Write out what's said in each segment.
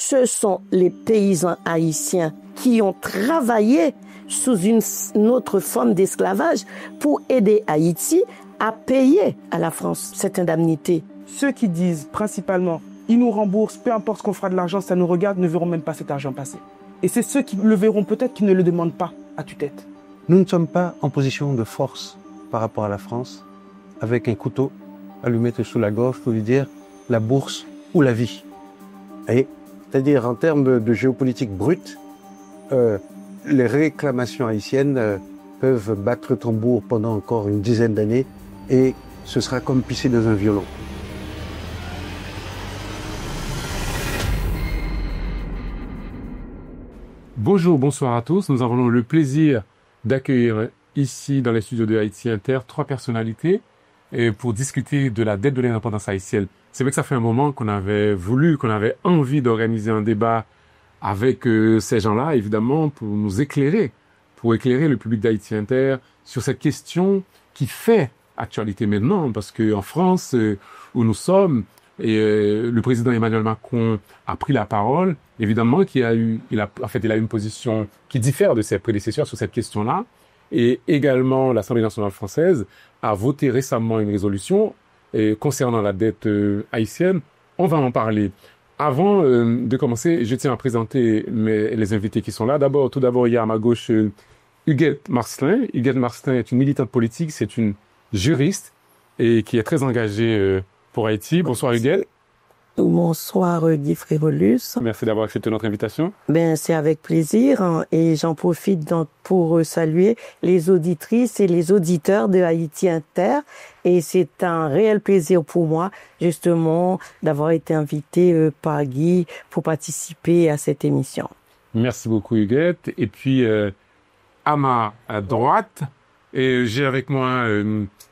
ce sont les paysans haïtiens qui ont travaillé sous une autre forme d'esclavage pour aider Haïti à payer à la France cette indemnité. Ceux qui disent principalement, ils nous remboursent, peu importe ce qu'on fera de l'argent, ça nous regarde, ne verront même pas cet argent passer. Et c'est ceux qui le verront peut-être qui ne le demandent pas à tue-tête. Nous ne sommes pas en position de force par rapport à la France, avec un couteau à lui mettre sous la gorge pour lui dire la bourse ou la vie. C'est-à-dire en termes de géopolitique brute, les réclamations haïtiennes peuvent battre tambour pendant encore une dizaine d'années et ce sera comme pisser dans un violon. Bonjour, bonsoir à tous. Nous avons le plaisir d'accueillir ici dans les studios de Haïti Inter 3 personnalités pour discuter de la dette de l'indépendance haïtienne. C'est vrai que ça fait un moment qu'on avait envie d'organiser un débat avec ces gens-là, évidemment, pour nous éclairer, pour éclairer le public d'Haïti Inter sur cette question qui fait actualité maintenant, parce qu'en France, où nous sommes, le président Emmanuel Macron a pris la parole, évidemment il a une position qui diffère de ses prédécesseurs sur cette question-là, et également l'Assemblée nationale française a voté récemment une résolution concernant la dette haïtienne. On va en parler. Avant de commencer, je tiens à présenter les invités qui sont là. Tout d'abord, il y a à ma gauche Huguette Marcelin. Huguette Marcelin est une militante politique, c'est une juriste et qui est très engagée pour Haïti. Bonsoir Huguette. Bonsoir Guy Frérolus. Merci d'avoir accepté notre invitation. C'est avec plaisir hein, et j'en profite donc pour saluer les auditrices et les auditeurs de Haïti Inter et c'est un réel plaisir pour moi justement d'avoir été invité par Guy pour participer à cette émission. Merci beaucoup Huguette. Et puis à ma droite, j'ai avec moi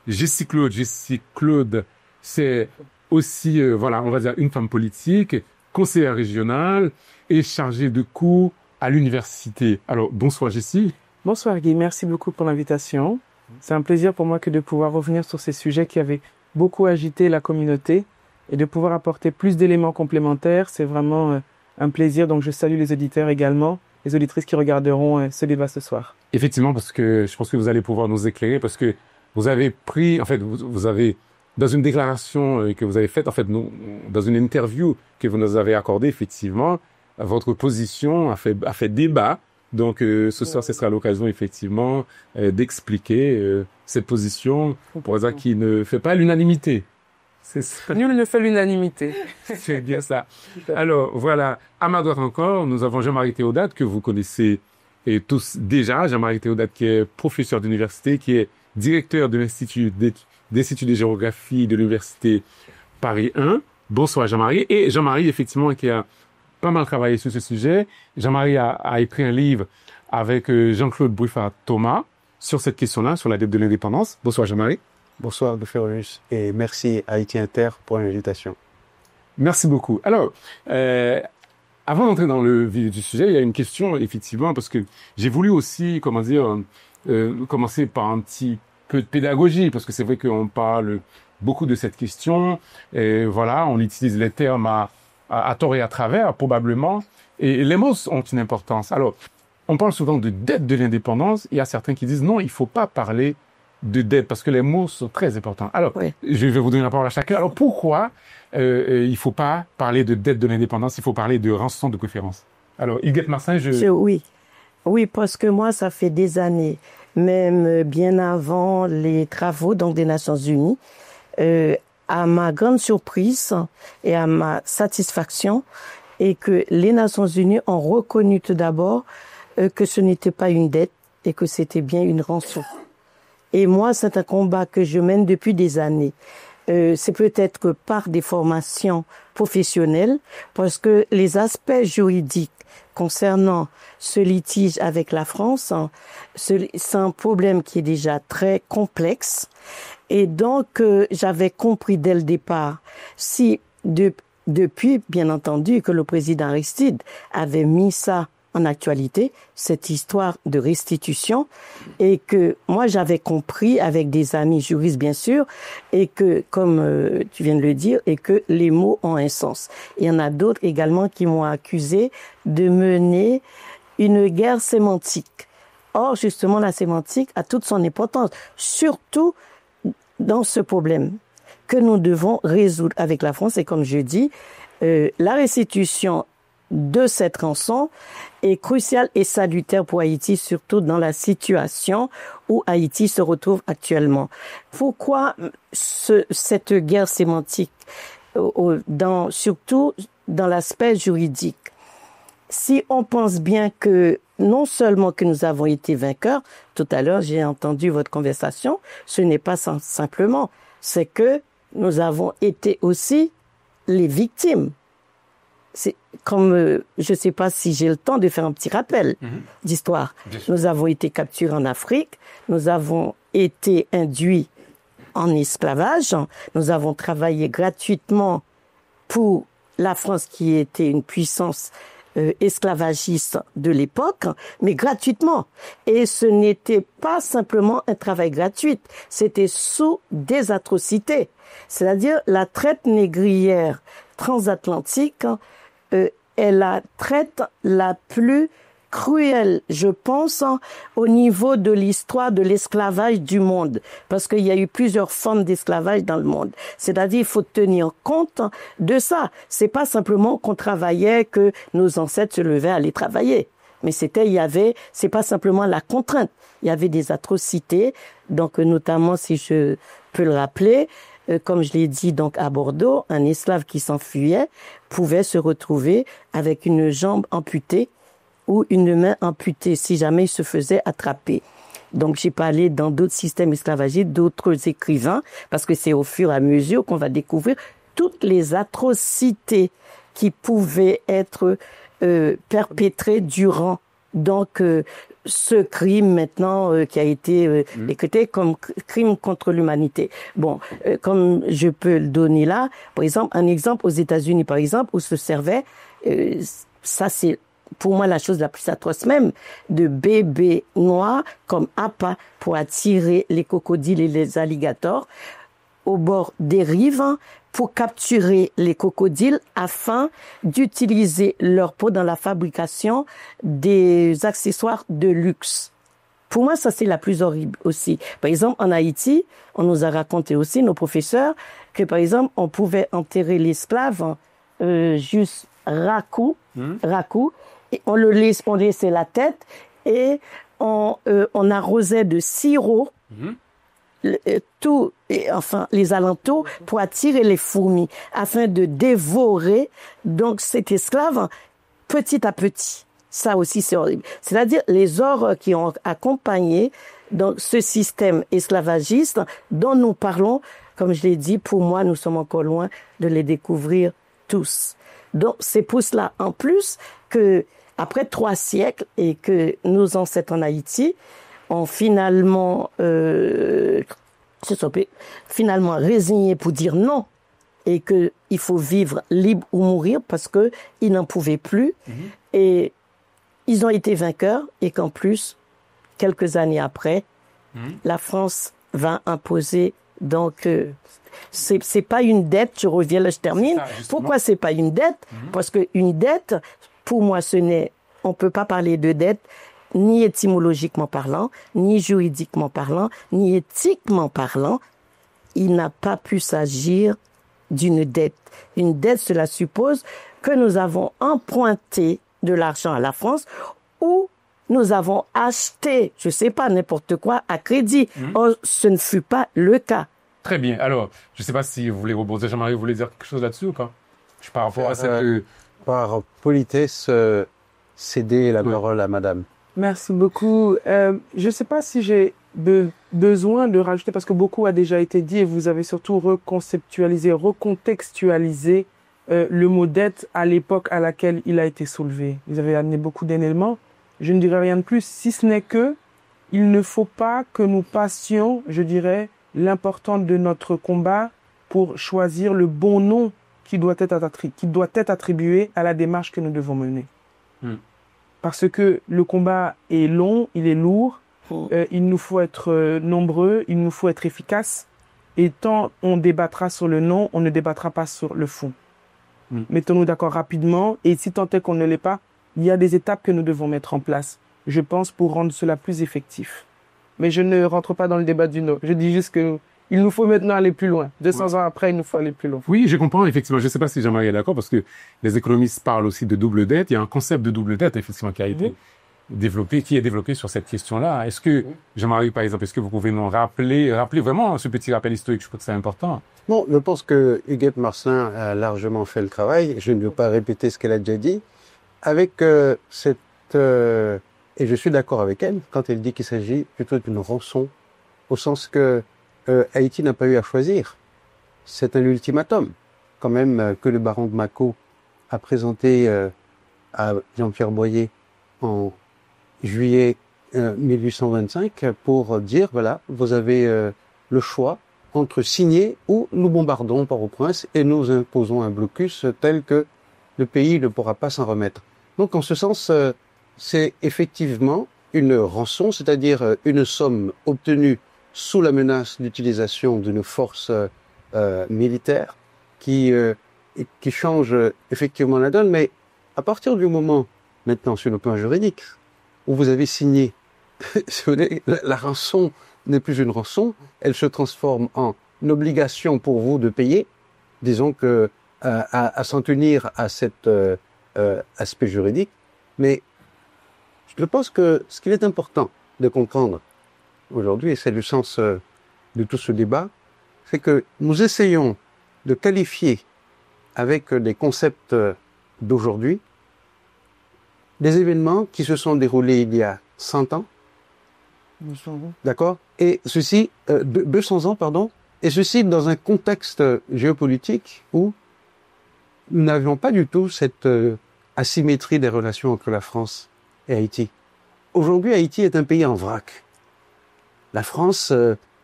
Jessie Claude. Jessie Claude, c'est aussi, on va dire une femme politique, conseillère régionale et chargée de cours à l'université. Alors, bonsoir Jessie. Bonsoir Guy, merci beaucoup pour l'invitation. C'est un plaisir pour moi que de pouvoir revenir sur ces sujets qui avaient beaucoup agité la communauté et de pouvoir apporter plus d'éléments complémentaires. C'est vraiment un plaisir, donc je salue les auditeurs également, les auditrices qui regarderont ce débat ce soir. Effectivement, parce que je pense que vous allez pouvoir nous éclairer, parce que vous avez pris, vous avez dans une déclaration que vous avez faite, dans une interview que vous nous avez accordée, effectivement, votre position a fait débat. Donc, ce soir, ce sera l'occasion, effectivement, d'expliquer cette position, pour dire qui ne fait pas l'unanimité. Nul ne fait l'unanimité. C'est bien ça. Alors, voilà. À ma droite encore, nous avons Jean-Marie Théodate, que vous connaissez tous déjà. Jean-Marie Théodate, qui est professeur d'université, qui est directeur de l'Institut de géographie de l'Université Paris 1. Bonsoir Jean-Marie. Et Jean-Marie, effectivement, qui a pas mal travaillé sur ce sujet. Jean-Marie a écrit un livre avec Jean-Claude Bruffard-Thomas sur cette question-là, sur la dette de l'indépendance. Bonsoir Jean-Marie. Bonsoir de Ferrus et merci à Haïti Inter pour l'invitation. Merci beaucoup. Alors, avant d'entrer dans le vif du sujet, il y a une question, effectivement, parce que j'ai voulu aussi, commencer par un petit peu de pédagogie, parce que c'est vrai qu'on parle beaucoup de cette question, et voilà, on utilise les termes à tort et à travers, probablement, et les mots ont une importance. Alors, on parle souvent de dette de l'indépendance, il y a certains qui disent non, il faut pas parler de dette, parce que les mots sont très importants. Alors, oui. Je vais vous donner la parole à chacun. Alors, pourquoi il faut pas parler de dette de l'indépendance, il faut parler de rançon de préférence? Alors, Huguette Marcelin, Oui, parce que moi, ça fait des années, même bien avant les travaux donc des Nations Unies, à ma grande surprise et à ma satisfaction, et que les Nations Unies ont reconnu tout d'abord que ce n'était pas une dette et que c'était bien une rançon. Et moi, c'est un combat que je mène depuis des années. C'est peut-être que par des formations professionnelles, parce que les aspects juridiques concernant ce litige avec la France, c'est un problème qui est déjà très complexe. Et donc, j'avais compris dès le départ, depuis, bien entendu, que le président Aristide avait mis ça en actualité cette histoire de restitution et que moi j'avais compris avec des amis juristes bien sûr et que comme tu viens de le dire et que les mots ont un sens. Il y en a d'autres également qui m'ont accusé de mener une guerre sémantique. Or justement la sémantique a toute son importance, surtout dans ce problème que nous devons résoudre avec la France et comme je dis, la restitution de cette rançon est cruciale et salutaire pour Haïti, surtout dans la situation où Haïti se retrouve actuellement. Pourquoi cette guerre sémantique, surtout dans l'aspect juridique? Si on pense bien que non seulement que nous avons été vainqueurs, tout à l'heure j'ai entendu votre conversation, ce n'est pas simplement, c'est que nous avons été aussi les victimes. C'est comme, je ne sais pas si j'ai le temps de faire un petit rappel d'histoire. Nous avons été capturés en Afrique, nous avons été induits en esclavage, nous avons travaillé gratuitement pour la France qui était une puissance esclavagiste de l'époque, mais gratuitement. Et ce n'était pas simplement un travail gratuit, c'était sous des atrocités. C'est-à-dire la traite négrière transatlantique est la traite la plus cruelle, je pense, au niveau de l'histoire de l'esclavage du monde, parce qu'il y a eu plusieurs formes d'esclavage dans le monde. C'est-à-dire, il faut tenir compte de ça. C'est pas simplement qu'on travaillait, que nos ancêtres se levaient à aller travailler. Mais c'est pas simplement la contrainte. Il y avait des atrocités. Donc, notamment, si je peux le rappeler, comme je l'ai dit, donc, à Bordeaux, un esclave qui s'enfuyait pouvait se retrouver avec une jambe amputée ou une main amputée si jamais il se faisait attraper. Donc, j'ai parlé dans d'autres systèmes esclavagistes, d'autres écrivains, parce que c'est au fur et à mesure qu'on va découvrir toutes les atrocités qui pouvaient être perpétrées durant donc ce crime maintenant qui a été décrété comme crime contre l'humanité. Bon, comme je peux le donner là, par exemple, un exemple aux États-Unis, par exemple, où se servait, ça c'est pour moi la chose la plus atroce même, de bébés noirs comme appât pour attirer les crocodiles et les alligators au bord des rives pour capturer les crocodiles afin d'utiliser leur peau dans la fabrication des accessoires de luxe. Pour moi, ça c'est la plus horrible aussi. Par exemple, en Haïti, on nous a raconté aussi, nos professeurs, que par exemple, on pouvait enterrer l'esclave juste racou, et on laissait la tête et on arrosait de sirop les alentours pour attirer les fourmis afin de dévorer donc cet esclave petit à petit. Ça aussi c'est horrible. C'est-à-dire les horreurs qui ont accompagné donc ce système esclavagiste dont nous parlons, comme je l'ai dit, pour moi nous sommes encore loin de les découvrir tous. Donc c'est pour cela en plus que après 3 siècles et que nos ancêtres en Haïti ont finalement résigné pour dire non et que il faut vivre libre ou mourir parce que ils n'en pouvaient plus et ils ont été vainqueurs et qu'en plus quelques années après la France va imposer donc c'est pas une dette, je reviens là, je termine. Pourquoi c'est pas une dette? Parce que une dette, pour moi, on peut pas parler de dette ni étymologiquement parlant, ni juridiquement parlant, ni éthiquement parlant. Il n'a pas pu s'agir d'une dette. Une dette, cela suppose que nous avons emprunté de l'argent à la France ou nous avons acheté, je sais pas, n'importe quoi à crédit. Or, ce ne fut pas le cas. Très bien. Alors, je ne sais pas si vous voulez rebondir, Jean-Marie, vous voulez dire quelque chose là-dessus ou pas? Par rapport à cette... Par politesse, céder la parole à madame. Merci beaucoup. Je ne sais pas si j'ai besoin de rajouter, parce que beaucoup a déjà été dit et vous avez surtout recontextualisé le mot dette à l'époque à laquelle il a été soulevé. Vous avez amené beaucoup d'éléments. Je ne dirais rien de plus, si ce n'est que il ne faut pas que nous passions, je dirais, l'importance de notre combat pour choisir le bon nom qui doit être attribué à la démarche que nous devons mener. parce que le combat est long, il est lourd, il nous faut être nombreux, il nous faut être efficaces. Et tant on débattra sur le non, on ne débattra pas sur le fond. Mettons-nous d'accord rapidement. Et si tant est qu'on ne l'est pas, il y a des étapes que nous devons mettre en place, je pense, pour rendre cela plus effectif. Mais je ne rentre pas dans le débat du non. Je dis juste que il nous faut maintenant aller plus loin. 200 ans après, il nous faut aller plus loin. Oui, je comprends, effectivement. Je ne sais pas si Jean-Marie est d'accord, parce que les économistes parlent aussi de double dette. Il y a un concept de double dette, effectivement, qui a été développé, qui est développé sur cette question-là. Est-ce que, Jean-Marie, par exemple, est-ce que vous pouvez nous rappeler vraiment ce petit rappel historique? Je crois que c'est important. Bon, je pense que Huguette Marcin a largement fait le travail. Je ne veux pas répéter ce qu'elle a déjà dit. Avec et je suis d'accord avec elle quand elle dit qu'il s'agit plutôt d'une rançon, au sens que Haïti n'a pas eu à choisir. C'est un ultimatum, quand même, que le baron de Mako a présenté à Jean-Pierre Boyer en juillet 1825 pour dire, voilà, vous avez le choix entre signer ou nous bombardons Port-au-Prince et nous imposons un blocus tel que le pays ne pourra pas s'en remettre. Donc, en ce sens, c'est effectivement une rançon, c'est-à-dire une somme obtenue sous la menace d'utilisation d'une force militaire qui change effectivement la donne. Mais à partir du moment, maintenant sur le plan juridique, où vous avez signé, la rançon n'est plus une rançon, elle se transforme en une obligation pour vous de payer, disons que à s'en tenir à cet aspect juridique. Mais je pense que ce qu'il est important de comprendre aujourd'hui, et c'est le sens de tout ce débat, c'est que nous essayons de qualifier avec des concepts d'aujourd'hui des événements qui se sont déroulés il y a 100 ans, d'accord, et ceci, 200 ans, pardon, et ceci dans un contexte géopolitique où nous n'avions pas du tout cette asymétrie des relations entre la France et Haïti. Aujourd'hui, Haïti est un pays en vrac. La France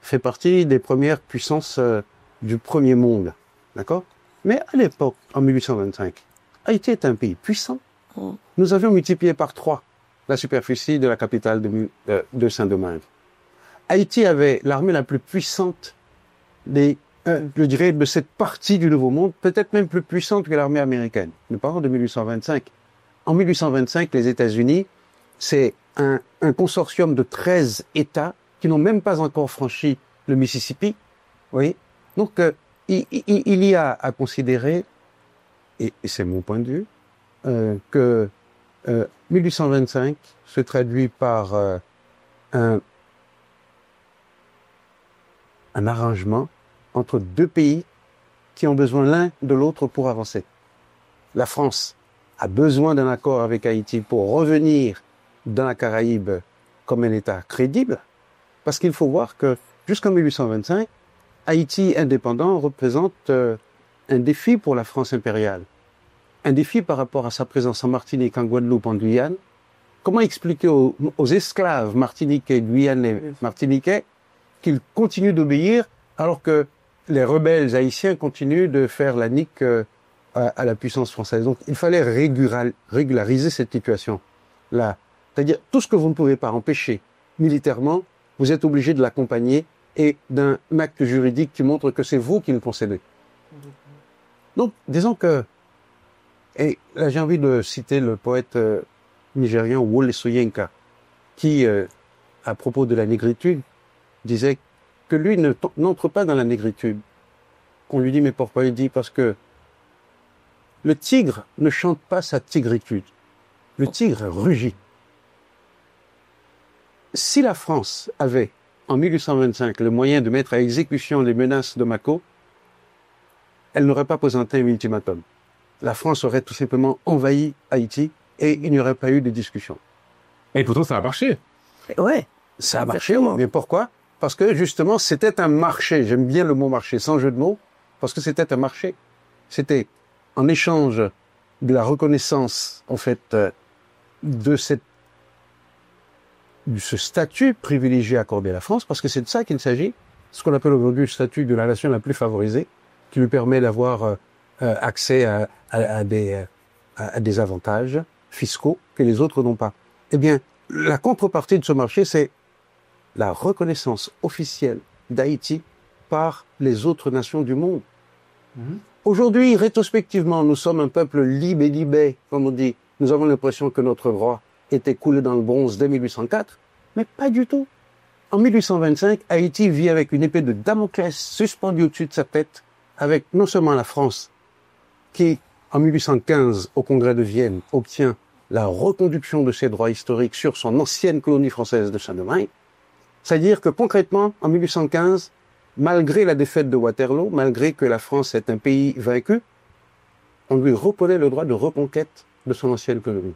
fait partie des premières puissances du premier monde, d'accord? Mais à l'époque, en 1825, Haïti est un pays puissant. Nous avions multiplié par 3 la superficie de la capitale de Saint-Domingue. Haïti avait l'armée la plus puissante je dirais, de cette partie du Nouveau Monde, peut-être même plus puissante que l'armée américaine. Nous parlons de 1825. En 1825, les États-Unis, c'est un consortium de 13 États qui n'ont même pas encore franchi le Mississippi. Oui. Donc, il y a à considérer, et c'est mon point de vue, que 1825 se traduit par un arrangement entre 2 pays qui ont besoin l'un de l'autre pour avancer. La France a besoin d'un accord avec Haïti pour revenir dans la Caraïbe comme un État crédible, parce qu'il faut voir que jusqu'en 1825, Haïti indépendant représente un défi pour la France impériale. Un défi par rapport à sa présence en Martinique, en Guadeloupe, en Guyane. Comment expliquer aux esclaves martiniquais, guyanais, martiniquais qu'ils continuent d'obéir alors que les rebelles haïtiens continuent de faire la nique à la puissance française. Donc, il fallait régulariser cette situation-là. C'est-à-dire, tout ce que vous ne pouvez pas empêcher militairement, vous êtes obligé de l'accompagner et d'un acte juridique qui montre que c'est vous qui le concédez. Donc, disons que, et là j'ai envie de citer le poète nigérian Wole Soyinka, qui, à propos de la négritude, disait que lui n'entre pas dans la négritude. On lui dit, mais pourquoi? Il dit, parce que le tigre ne chante pas sa tigritude. Le tigre rugit. Si la France avait, en 1825, le moyen de mettre à exécution les menaces de Mako, elle n'aurait pas présenté un ultimatum. La France aurait tout simplement envahi Haïti et il n'y aurait pas eu de discussion. Et pourtant, ça a marché. Ouais. Ça a marché, mais pourquoi? Parce que justement, c'était un marché. J'aime bien le mot marché, sans jeu de mots, parce que c'était un marché. C'était en échange de la reconnaissance, en fait, de ce statut privilégié accordé à la France, parce que c'est de ça qu'il s'agit, ce qu'on appelle aujourd'hui le statut de la nation la plus favorisée, qui lui permet d'avoir accès à des avantages fiscaux que les autres n'ont pas. Eh bien, la contrepartie de ce marché, c'est la reconnaissance officielle d'Haïti par les autres nations du monde. Aujourd'hui, rétrospectivement, nous sommes un peuple libre et libé, comme on dit. Nous avons l'impression que notre roi était coulé dans le bronze dès 1804, mais pas du tout. En 1825, Haïti vit avec une épée de Damoclès suspendue au-dessus de sa tête, avec non seulement la France, qui, en 1815, au Congrès de Vienne, obtient la reconduction de ses droits historiques sur son ancienne colonie française de Saint-Domingue. C'est-à-dire que concrètement, en 1815, malgré la défaite de Waterloo, malgré que la France est un pays vaincu, on lui reconnaît le droit de reconquête de son ancienne colonie.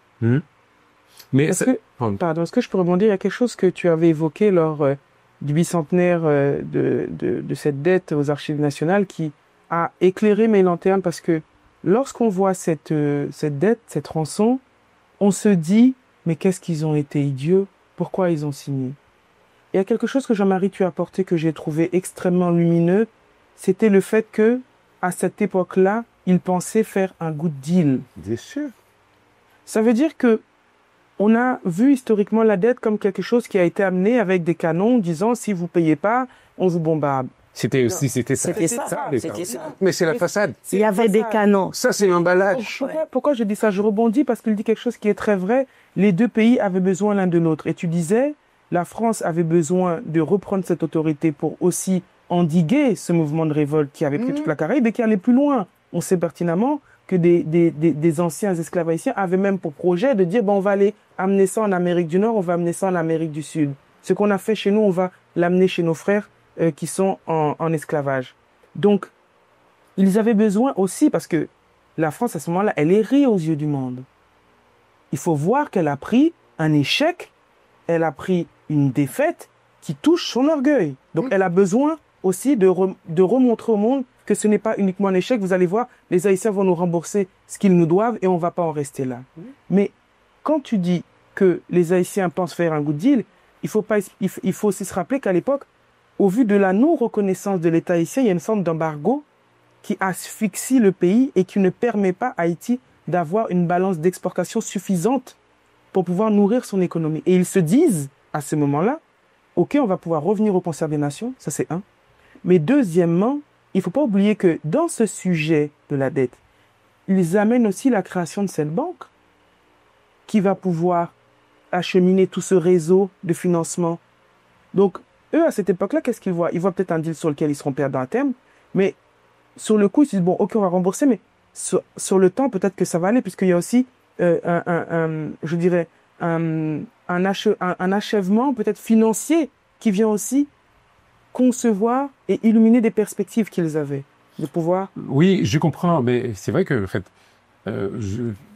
Mais est-ce que je peux rebondir? Il y a quelque chose que tu avais évoqué lors du bicentenaire de cette dette aux archives nationales qui a éclairé mes lanternes, parce que lorsqu'on voit cette dette, cette rançon, on se dit, mais qu'est-ce qu'ils ont été idiots? Pourquoi ils ont signé? Il y a quelque chose que Jean-Marie, tu as apporté que j'ai trouvé extrêmement lumineux. C'était le fait que, à cette époque-là, ils pensaient faire un good deal. Bien sûr. Ça veut dire que on a vu historiquement la dette comme quelque chose qui a été amené avec des canons disant si vous payez pas, on vous bombarde. C'était ça. C'était ça. Mais c'est la façade. Il y avait des canons. Ça, c'est l'emballage. Pourquoi je dis ça? Je rebondis parce qu'il dit quelque chose qui est très vrai. Les deux pays avaient besoin l'un de l'autre. Et tu disais, la France avait besoin de reprendre cette autorité pour aussi endiguer ce mouvement de révolte qui avait pris toute la Caraïbe et qui allait plus loin. On sait pertinemment que des anciens esclaves haïtiens avaient même pour projet de dire, bon, on va aller amener ça en Amérique du Nord, on va amener ça en Amérique du Sud. Ce qu'on a fait chez nous, on va l'amener chez nos frères qui sont en esclavage. Donc, ils avaient besoin aussi, parce que la France, à ce moment-là, elle est rie aux yeux du monde. Il faut voir qu'elle a pris un échec, elle a pris une défaite qui touche son orgueil. Donc, elle a besoin aussi de remontrer au monde que ce n'est pas uniquement un échec. Vous allez voir, les Haïtiens vont nous rembourser ce qu'ils nous doivent et on ne va pas en rester là. Mais quand tu dis que les Haïtiens pensent faire un good deal, il faut aussi se rappeler qu'à l'époque, au vu de la non-reconnaissance de l'État haïtien, il y a une forme d'embargo qui asphyxie le pays et qui ne permet pas à Haïti d'avoir une balance d'exportation suffisante pour pouvoir nourrir son économie. Et ils se disent, à ce moment-là, OK, on va pouvoir revenir au concert des nations, ça c'est un. Mais deuxièmement, il ne faut pas oublier que dans ce sujet de la dette, ils amènent aussi la création de cette banque qui va pouvoir acheminer tout ce réseau de financement. Donc, eux, à cette époque-là, qu'est-ce qu'ils voient? Ils voient peut-être un deal sur lequel ils seront perdants à terme, mais sur le coup, ils se disent, bon, OK, on va rembourser, mais sur le temps, peut-être que ça va aller, puisqu'il y a aussi, je dirais, un achèvement peut-être financier qui vient aussi concevoir et illuminer des perspectives qu'ils avaient de pouvoir. Oui, je comprends, mais c'est vrai que en fait,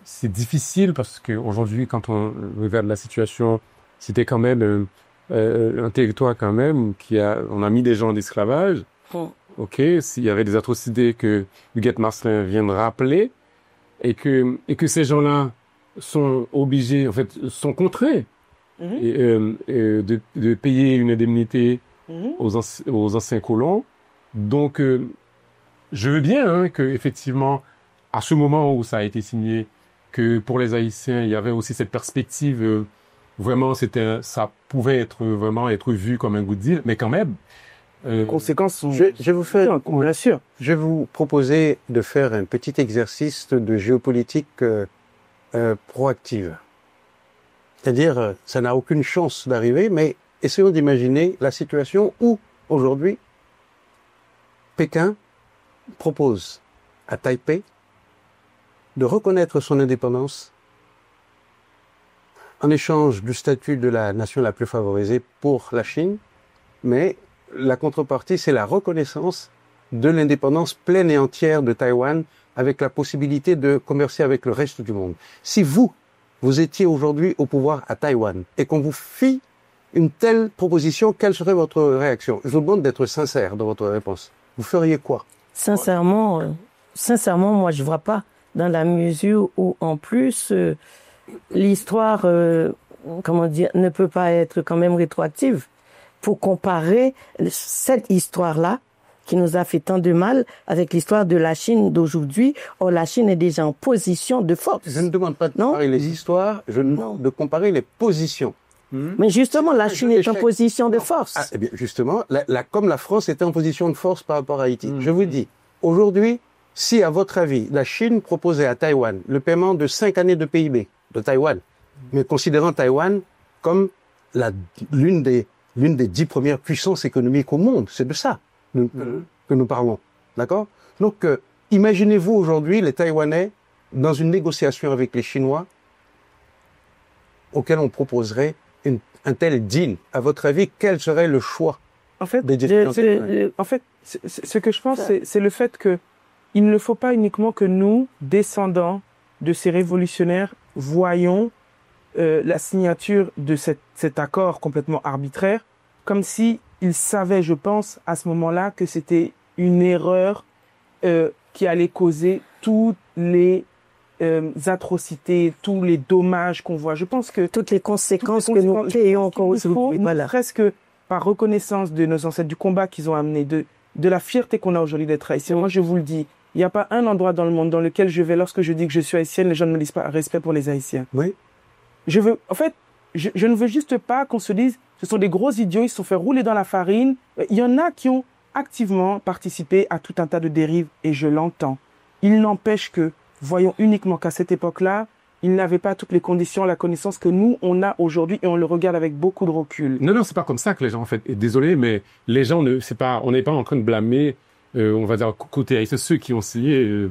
c'est difficile parce qu'aujourd'hui, quand on regarde la situation, c'était quand même un territoire quand même on a mis des gens en esclavage. Ok, s'il y avait des atrocités que Huguette Marcellin vient de rappeler et que ces gens-là sont obligés, en fait, sont contraints de payer une indemnité aux anciens colons. Donc, je veux bien que effectivement, à ce moment où ça a été signé, que pour les Haïtiens, il y avait aussi cette perspective. Vraiment, ça pouvait être vu comme un good deal, mais quand même. Les conséquences sont. Je vais vous faire. Bien sûr. Je vais vous proposer de faire un petit exercice de géopolitique proactive. C'est-à-dire, ça n'a aucune chance d'arriver, mais essayons d'imaginer la situation où, aujourd'hui, Pékin propose à Taipei de reconnaître son indépendance en échange du statut de la nation la plus favorisée pour la Chine, mais la contrepartie, c'est la reconnaissance de l'indépendance pleine et entière de Taïwan avec la possibilité de commercer avec le reste du monde. Si vous étiez aujourd'hui au pouvoir à Taïwan et qu'on vous fit une telle proposition, quelle serait votre réaction? Je vous demande d'être sincère dans votre réponse. Vous feriez quoi? Sincèrement, moi, je vois pas, dans la mesure où, en plus, l'histoire, ne peut pas être quand même rétroactive. Pour comparer cette histoire-là qui nous a fait tant de mal avec l'histoire de la Chine d'aujourd'hui. Or, la Chine est déjà en position de force. Je ne demande pas de comparer les histoires, je demande de comparer les positions. Mais justement, la Chine est en position de force. Ah, eh bien, justement, comme la France était en position de force par rapport à Haïti. Je vous dis, aujourd'hui, si, à votre avis, la Chine proposait à Taïwan le paiement de 5 années de PIB de Taïwan, mais considérant Taïwan comme l'une des 10 premières puissances économiques au monde, c'est de ça que nous parlons. D'accord? Donc, imaginez-vous aujourd'hui les Taïwanais dans une négociation avec les Chinois auquel on proposerait un tel deal. À votre avis, quel serait le choix En fait, des dirigeants? ce que je pense, c'est le fait que il ne faut pas uniquement que nous, descendants de ces révolutionnaires, voyons la signature de cet accord complètement arbitraire comme si ils savaient, je pense, à ce moment-là, que c'était une erreur qui allait causer toutes les atrocités, tous les dommages qu'on voit. Je pense que toutes les conséquences que nous payons encore aujourd'hui. Voilà. Presque par reconnaissance de nos ancêtres, du combat qu'ils ont amené, de la fierté qu'on a aujourd'hui d'être haïtien. Moi, je vous le dis, il n'y a pas un endroit dans le monde dans lequel je vais, lorsque je dis que je suis haïtienne, les gens ne me disent pas respect pour les Haïtiens. Oui. Je ne veux juste pas qu'on se dise, ce sont des gros idiots, ils se sont fait rouler dans la farine. Il y en a qui ont activement participé à tout un tas de dérives, et je l'entends. Il n'empêche que, voyons uniquement qu'à cette époque-là, ils n'avaient pas toutes les conditions, la connaissance que nous, on a aujourd'hui, et on le regarde avec beaucoup de recul. Non, c'est pas comme ça que les gens, en fait, et désolé, mais les gens on n'est pas en train de blâmer, on va dire, côté haïtien, ceux qui ont signé,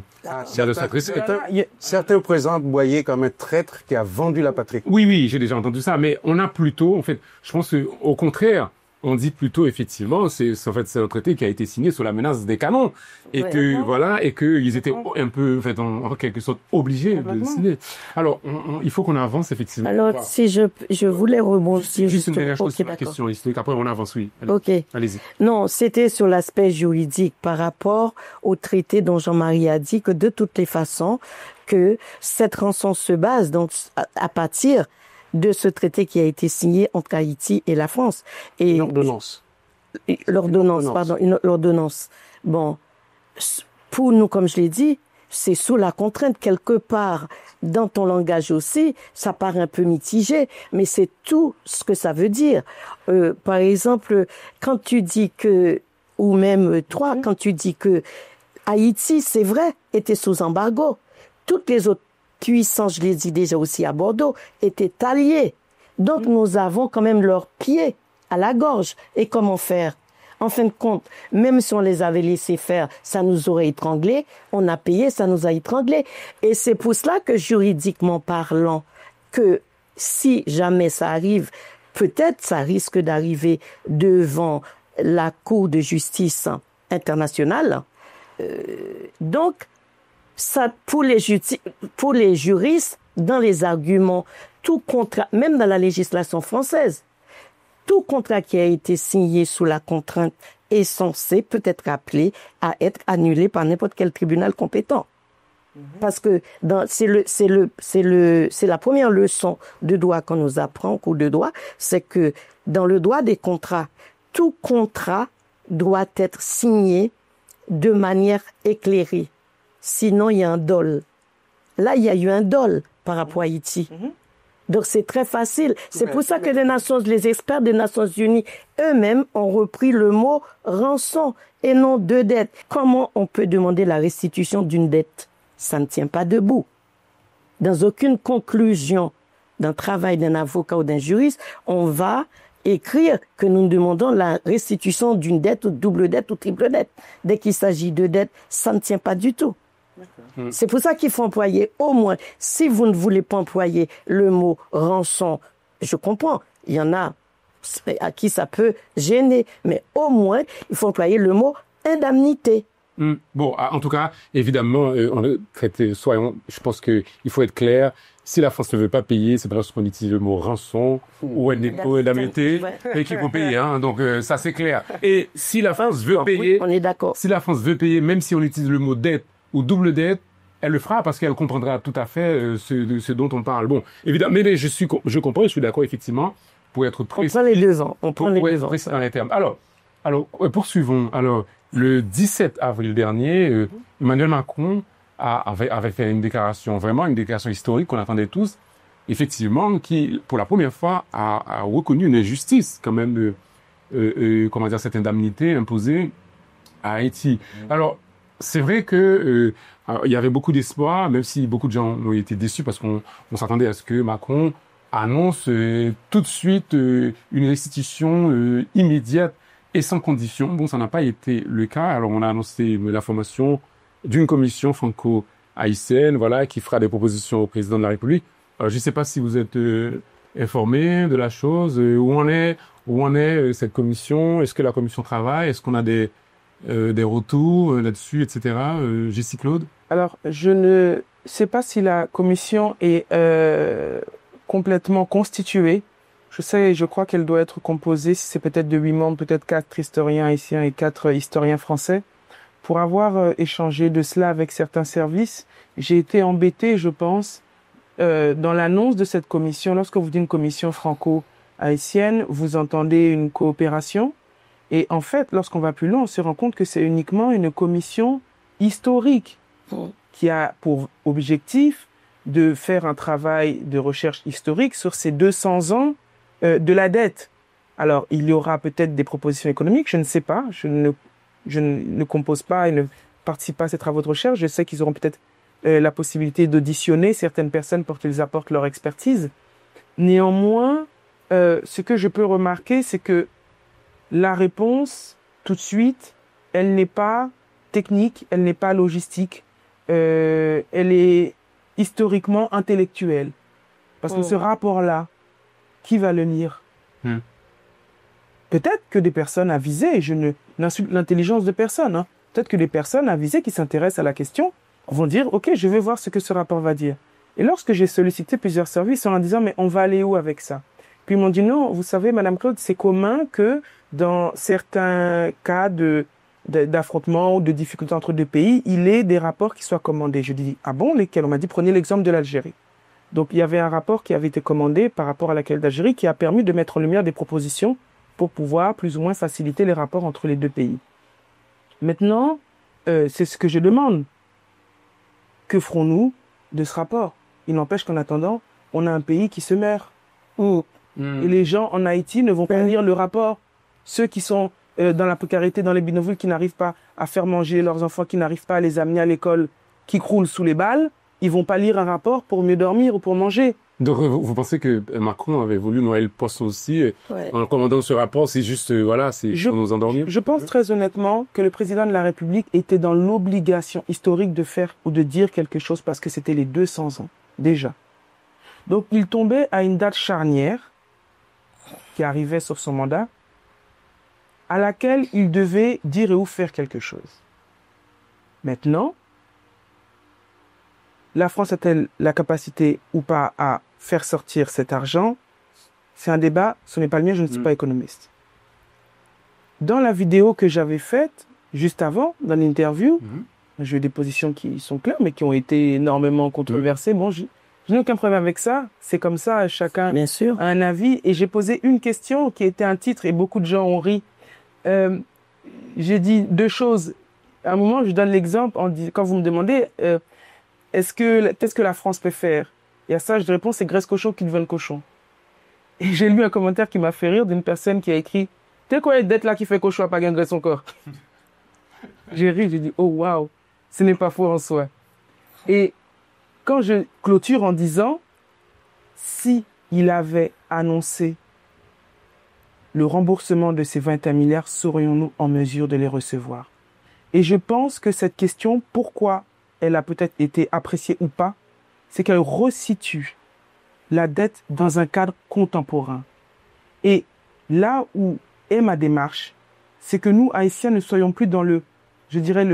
certains présentent Boyer comme un traître qui a vendu la patrie. Oui, j'ai déjà entendu ça, mais on a plutôt, en fait, je pense qu'au contraire, on dit plutôt, effectivement, c'est un traité qui a été signé sous la menace des canons. Et qu'ils étaient un peu, en fait, en quelque sorte, obligés de le signer. Alors, il faut qu'on avance, effectivement. Alors, si je voulais rebondir juste une dernière chose sur la question historique. Après, on avance, oui. Allez-y. Non, c'était sur l'aspect juridique par rapport au traité dont Jean-Marie a dit que de toutes les façons, que cette rançon se base donc à partir de ce traité qui a été signé entre Haïti et la France. Et l'ordonnance. L'ordonnance. Bon, pour nous, comme je l'ai dit, c'est sous la contrainte quelque part. Dans ton langage aussi, ça paraît un peu mitigé, mais c'est tout ce que ça veut dire. Par exemple, quand tu dis que, ou même toi, quand tu dis que Haïti, c'est vrai, était sous embargo, toutes les autres puissances, je l'ai dit déjà aussi à Bordeaux, étaient alliés. Donc nous avons quand même leurs pieds à la gorge. Et comment faire? En fin de compte, même si on les avait laissés faire, ça nous aurait étranglés. On a payé, ça nous a étranglés. Et c'est pour cela que, juridiquement parlant, que si jamais ça arrive, peut-être ça risque d'arriver devant la Cour de justice internationale. Donc, ça, pour les juristes, dans les arguments, tout contrat, même dans la législation française, tout contrat qui a été signé sous la contrainte est censé peut-être appelé à être annulé par n'importe quel tribunal compétent. Parce que c'est la première leçon de droit qu'on nous apprend au cours de droit, c'est que dans le droit des contrats, tout contrat doit être signé de manière éclairée. Sinon, il y a un dol. Là, il y a eu un dol par rapport à Haïti. Donc, c'est très facile. C'est pour ça que les experts des Nations Unies eux-mêmes ont repris le mot rançon et non de dette. Comment on peut demander la restitution d'une dette? Ça ne tient pas debout. Dans aucune conclusion d'un travail d'un avocat ou d'un juriste, on va écrire que nous demandons la restitution d'une dette ou double dette ou triple dette. Dès qu'il s'agit de dette, ça ne tient pas du tout. C'est pour ça qu'il faut employer au moins, si vous ne voulez pas employer le mot rançon, je comprends, il y en a à qui ça peut gêner, mais au moins, il faut employer le mot indemnité. Bon, en tout cas, évidemment, je pense qu'il faut être clair. Si la France ne veut pas payer, c'est pas parce qu'on utilise le mot rançon ou indemnité et qu'il faut payer. Hein, donc ça c'est clair. Et si la France veut payer, on est d'accord. Si la France veut payer, même si on utilise le mot dette ou double dette, elle le fera parce qu'elle comprendra tout à fait ce dont on parle. Bon, évidemment, mais je comprends, je suis d'accord effectivement pour être précis. On prend les devants. On prend les devants. Précis dans les termes. Alors, poursuivons. Alors, le 17 avril dernier, Emmanuel Macron avait fait une déclaration, vraiment une déclaration historique qu'on attendait tous, effectivement, qui, pour la première fois, a reconnu une injustice, quand même, comment dire, cette indemnité imposée à Haïti. Alors, c'est vrai que il y avait beaucoup d'espoir, même si beaucoup de gens ont été déçus parce qu'on s'attendait à ce que Macron annonce tout de suite une restitution immédiate et sans condition. Bon, ça n'a pas été le cas. Alors, on a annoncé la formation d'une commission franco-haïtienne, voilà, qui fera des propositions au président de la République. Alors, je ne sais pas si vous êtes informé de la chose, où en est cette commission, est-ce que la commission travaille, est-ce qu'on a des retours là-dessus, etc. Jessie Claude? Alors, je ne sais pas si la commission est complètement constituée. Je crois qu'elle doit être composée, si c'est peut-être de 8 membres, peut-être 4 historiens haïtiens et 4 historiens français. Pour avoir échangé de cela avec certains services, j'ai été embêté, je pense, dans l'annonce de cette commission. Lorsque vous dites une commission franco-haïtienne, vous entendez une coopération. Et en fait, lorsqu'on va plus loin, on se rend compte que c'est uniquement une commission historique qui a pour objectif de faire un travail de recherche historique sur ces 200 ans de la dette. Alors, il y aura peut-être des propositions économiques, je ne sais pas, je ne compose pas et ne participe pas à ces travaux de recherche. Je sais qu'ils auront peut-être la possibilité d'auditionner certaines personnes pour qu'ils apportent leur expertise. Néanmoins, ce que je peux remarquer, c'est que la réponse, tout de suite, elle n'est pas technique, elle n'est pas logistique, elle est historiquement intellectuelle. Parce que ce rapport-là, qui va le lire? Peut-être que des personnes avisées, je n'insulte l'intelligence de personne, hein. Peut-être que des personnes avisées qui s'intéressent à la question vont dire « Ok, je vais voir ce que ce rapport va dire ». Et lorsque j'ai sollicité plusieurs services en leur disant « Mais on va aller où avec ça ?» Puis ils m'ont dit « Non, vous savez, Madame Claude, c'est commun que dans certains cas d'affrontement ou de difficultés entre deux pays, il y ait des rapports qui soient commandés. » Je dis « Ah bon, lesquels ?» On m'a dit « Prenez l'exemple de l'Algérie. » Donc il y avait un rapport qui avait été commandé par rapport à laquelle d'Algérie qui a permis de mettre en lumière des propositions pour pouvoir plus ou moins faciliter les rapports entre les deux pays. Maintenant, c'est ce que je demande. Que ferons-nous de ce rapport? Il n'empêche qu'en attendant, on a un pays qui se meurt. Et les gens en Haïti ne vont pas lire le rapport. Ceux qui sont dans la précarité, dans les bidonvilles, qui n'arrivent pas à faire manger leurs enfants, qui n'arrivent pas à les amener à l'école, qui croulent sous les balles, ils vont pas lire un rapport pour mieux dormir ou pour manger. Donc, vous pensez que Macron avait voulu noyer le poisson aussi en commandant ce rapport? C'est juste, c'est pour nous endormir? Je pense très honnêtement que le président de la République était dans l'obligation historique de faire ou de dire quelque chose parce que c'était les 200 ans, déjà. Donc, il tombait à une date charnière qui arrivait sur son mandat, à laquelle il devait dire et ou faire quelque chose. Maintenant, la France a-t-elle la capacité ou pas à faire sortir cet argent? C'est un débat, ce n'est pas le mien, je ne suis pas économiste. Dans la vidéo que j'avais faite, juste avant, dans l'interview, j'ai eu des positions qui sont claires, mais qui ont été énormément controversées. Bon, je n'ai aucun problème avec ça. C'est comme ça, chacun Bien sûr. a un avis. Et j'ai posé une question qui était un titre et beaucoup de gens ont ri. J'ai dit 2 choses. À un moment, je donne l'exemple, quand vous me demandez... qu'est-ce que la France peut faire? Et à ça, je réponds, c'est graisse cochon qui devient le cochon. Et j'ai lu un commentaire qui m'a fait rire d'une personne qui a écrit, t'es quoi cette dette là qui fait cochon à pas gagner son corps? J'ai ri, j'ai dit, oh waouh, ce n'est pas faux en soi. Et quand je clôture en disant, si il avait annoncé le remboursement de ces 21 milliards, serions-nous en mesure de les recevoir? Et je pense que cette question, pourquoi elle a peut-être été appréciée ou pas, c'est qu'elle resitue la dette dans un cadre contemporain. Et là où est ma démarche, c'est que nous, Haïtiens, ne soyons plus dans je dirais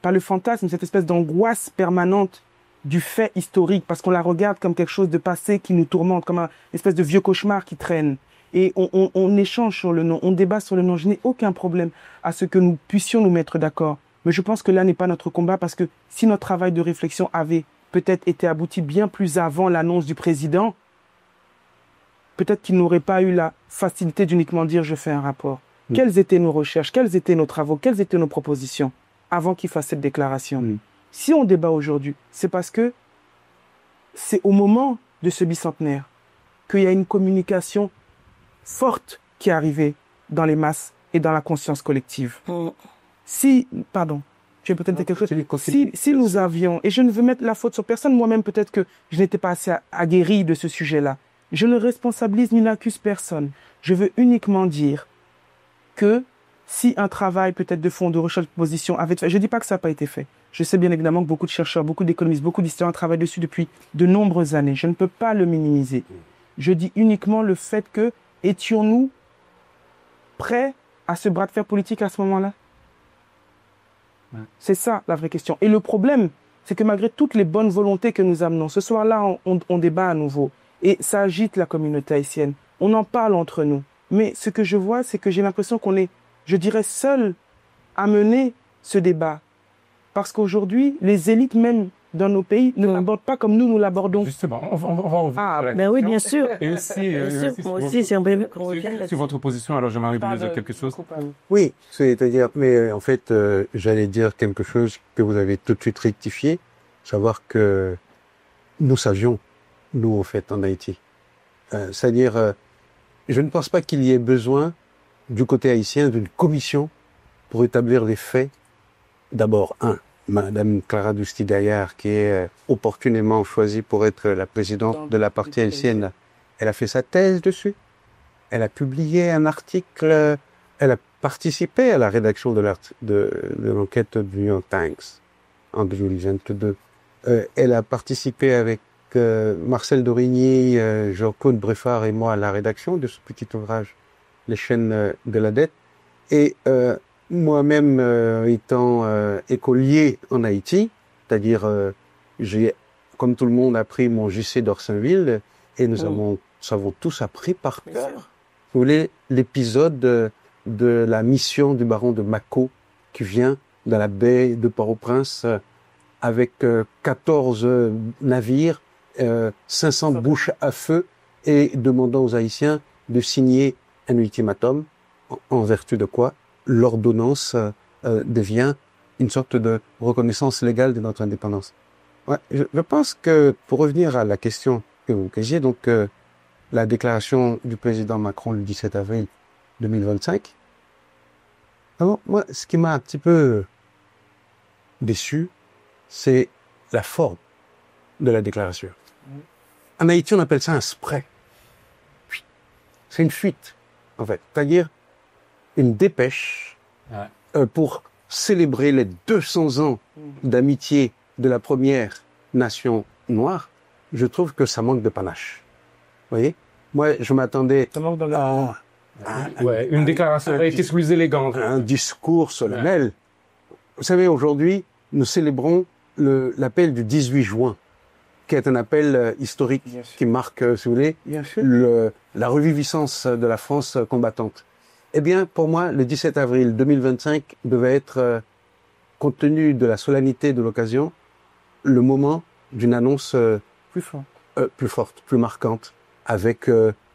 pas le fantasme, cette espèce d'angoisse permanente du fait historique, parce qu'on la regarde comme quelque chose de passé qui nous tourmente, comme une espèce de vieux cauchemar qui traîne. Et on échange sur le nom, on débat sur le nom. Je n'ai aucun problème à ce que nous puissions nous mettre d'accord. Mais je pense que là n'est pas notre combat, parce que si notre travail de réflexion avait peut-être été abouti bien plus avant l'annonce du président, peut-être qu'il n'aurait pas eu la facilité d'uniquement dire « je fais un rapport ». quelles étaient nos recherches, quels étaient nos travaux, quelles étaient nos propositions avant qu'il fasse cette déclaration. Si on débat aujourd'hui, c'est parce que c'est au moment de ce bicentenaire qu'il y a une communication forte qui est arrivée dans les masses et dans la conscience collective. Pardon, tu veux peut-être dire quelque chose. Si nous avions, et je ne veux mettre la faute sur personne, moi-même peut-être que je n'étais pas assez aguerri de ce sujet-là. Je ne responsabilise ni n'accuse personne. Je veux uniquement dire que si un travail peut-être de fond, de recherche, de position avait été fait, je ne dis pas que ça n'a pas été fait. Je sais bien évidemment que beaucoup de chercheurs, beaucoup d'économistes, beaucoup d'historiens travaillent dessus depuis de nombreuses années. Je ne peux pas le minimiser. Je dis uniquement le fait que étions-nous prêts à ce bras de fer politique à ce moment-là? C'est ça la vraie question. Et le problème, c'est que malgré toutes les bonnes volontés que nous amenons, ce soir-là, on débat à nouveau. Et ça agite la communauté haïtienne. On en parle entre nous. Mais ce que je vois, c'est que j'ai l'impression qu'on est, je dirais, seuls à mener ce débat. Parce qu'aujourd'hui, les élites même dans nos pays ne l'abordent pas comme nous l'abordons. Justement, on va Ben oui, bien sûr. Et aussi, Moi aussi, c'est un peu qu'on revienne sur là-dessus. votre position, alors j'aimerais vous dire quelque chose. Oui, c'est-à-dire, mais en fait, j'allais dire quelque chose que vous avez tout de suite rectifié, savoir que nous savions, nous, au fait, en Haïti. C'est-à-dire, je ne pense pas qu'il y ait besoin, du côté haïtien, d'une commission pour établir les faits. D'abord, Madame Clara Doustí-Daillard, qui est opportunément choisie pour être la présidente de la partie haïtienne, elle a fait sa thèse dessus. Elle a publié un article, elle a participé à la rédaction de l'enquête du New York Times en 2022. Elle a participé avec Marcel Dorigny, Jean-Claude Breffard et moi à la rédaction de ce petit ouvrage, Les chaînes de la dette. Et moi-même étant écolier en Haïti, c'est-à-dire j'ai, comme tout le monde, appris mon JC d'Orsainville et nous avons tous appris par cœur. Vous voulez l'épisode de la mission du baron de Mako qui vient dans la baie de Port-au-Prince avec 14 navires, 500 bouches à feu et demandant aux Haïtiens de signer un ultimatum en vertu de quoi l'ordonnance devient une sorte de reconnaissance légale de notre indépendance. Ouais, je pense que, pour revenir à la question que vous posiez, donc la déclaration du président Macron le 17 avril 2025, alors, moi, ce qui m'a un petit peu déçu, c'est la forme de la déclaration. En Haïti, on appelle ça un spray. C'est une fuite, en fait. C'est-à-dire une dépêche pour célébrer les 200 ans d'amitié de la première nation noire. Je trouve que ça manque de panache. Vous voyez? Moi, je m'attendais à une déclaration aurait été plus élégante. Un discours solennel. Vous savez, aujourd'hui, nous célébrons l'appel du 18 juin, qui est un appel historique qui marque, si vous voulez, la reviviscence de la France combattante. Eh bien, pour moi, le 17 avril 2025 devait être, compte tenu de la solennité de l'occasion, le moment d'une annonce plus forte, plus marquante, avec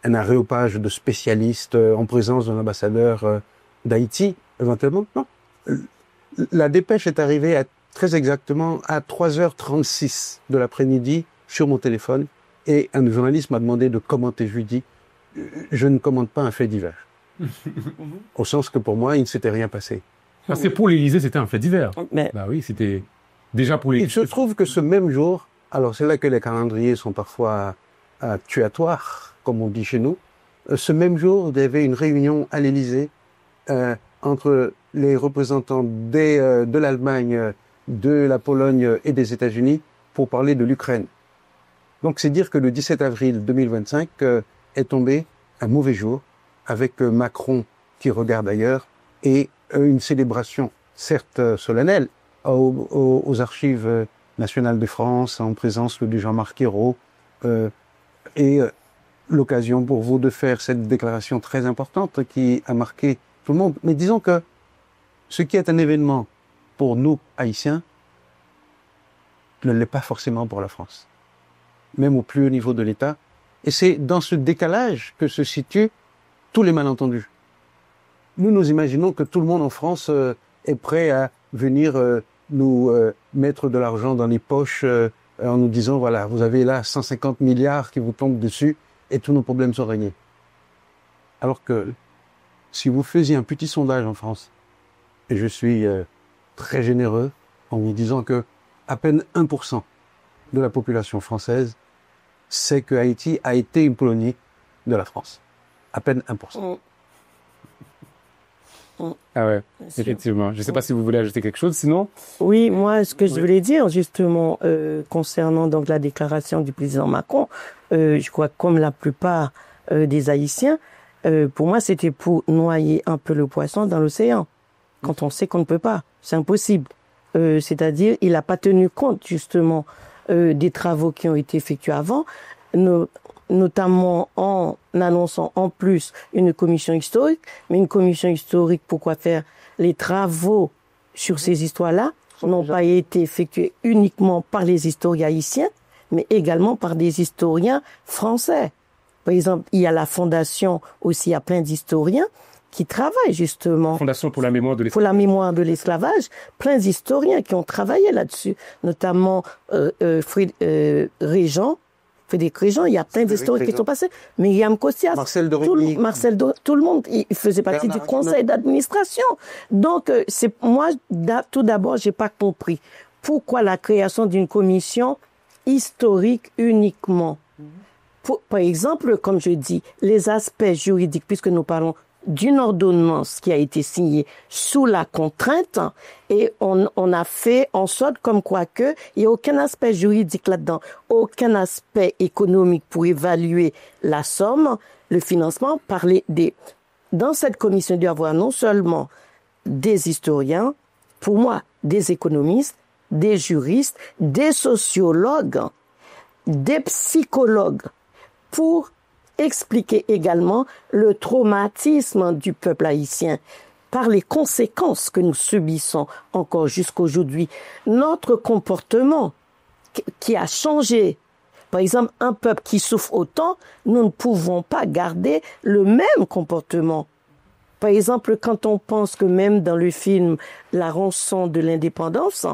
un aréopage de spécialistes en présence d'un ambassadeur d'Haïti, éventuellement. Non. La dépêche est arrivée très exactement à 3h36 de l'après-midi sur mon téléphone et un journaliste m'a demandé de commenter. Je lui dis, je ne commente pas un fait divers. Au sens que pour moi, il ne s'était rien passé. Parce que pour l'Élysée, c'était un fait divers. Mais Bah oui, c'était déjà pour les... Il se trouve que ce même jour, alors c'est là que les calendriers sont parfois tuatoires, comme on dit chez nous, ce même jour, il y avait une réunion à l'Élysée entre les représentants de l'Allemagne, de la Pologne et des États-Unis pour parler de l'Ukraine. Donc c'est dire que le 17 avril 2025 est tombé un mauvais jour, avec Macron qui regarde ailleurs et une célébration, certes solennelle, aux archives nationales de France, en présence du Jean-Marc Ayrault, et l'occasion pour vous de faire cette déclaration très importante qui a marqué tout le monde. Mais disons que ce qui est un événement pour nous, Haïtiens, ne l'est pas forcément pour la France, même au plus haut niveau de l'État. Et c'est dans ce décalage que se situent tous les malentendus. nous imaginons que tout le monde en France est prêt à venir nous mettre de l'argent dans les poches en nous disant, voilà, vous avez là 150 milliards qui vous tombent dessus et tous nos problèmes sont réglés. Alors que si vous faisiez un petit sondage en France, et je suis très généreux en vous disant que à peine 1% de la population française sait que Haïti a été une colonie de la France. À peine 1%. Ah ouais, effectivement. Je ne sais pas si vous voulez ajouter quelque chose, sinon. Oui, moi, ce que je voulais dire, justement, concernant donc la déclaration du président Macron, je crois que comme la plupart des Haïtiens, pour moi, c'était pour noyer un peu le poisson dans l'océan. Quand on sait qu'on ne peut pas, c'est impossible. C'est-à-dire, il n'a pas tenu compte, justement, des travaux qui ont été effectués avant, notamment en annonçant en plus une commission historique. Mais une commission historique, pourquoi faire? Les travaux sur ces histoires-là n'ont pas été effectués uniquement par les historiens haïtiens, mais également par des historiens français. Par exemple, il y a la fondation aussi, il y a plein d'historiens qui travaillent justement. Fondation pour la mémoire de l'esclavage. Pour la mémoire de l'esclavage, plein d'historiens qui ont travaillé là-dessus, notamment Frédéric Régent, il y a plein d'historiens qui sont passés. Myriam Costias, Marcel Dorigny, tout le monde, il faisait partie du conseil d'administration. Donc, moi, tout d'abord, j'ai pas compris pourquoi la création d'une commission historique uniquement. Par exemple, comme je dis, les aspects juridiques, puisque nous parlons d'une ordonnance qui a été signée sous la contrainte, et on a fait en sorte comme quoi que il n'y a aucun aspect juridique là-dedans, aucun aspect économique pour évaluer la somme, le financement. Dans cette commission, il doit y avoir non seulement des historiens, pour moi, des économistes, des juristes, des sociologues, des psychologues, pour expliquer également le traumatisme du peuple haïtien par les conséquences que nous subissons encore jusqu'aujourd'hui. Notre comportement qui a changé. Par exemple, un peuple qui souffre autant, nous ne pouvons pas garder le même comportement. Par exemple, quand on pense que même dans le film La rançon de l'indépendance,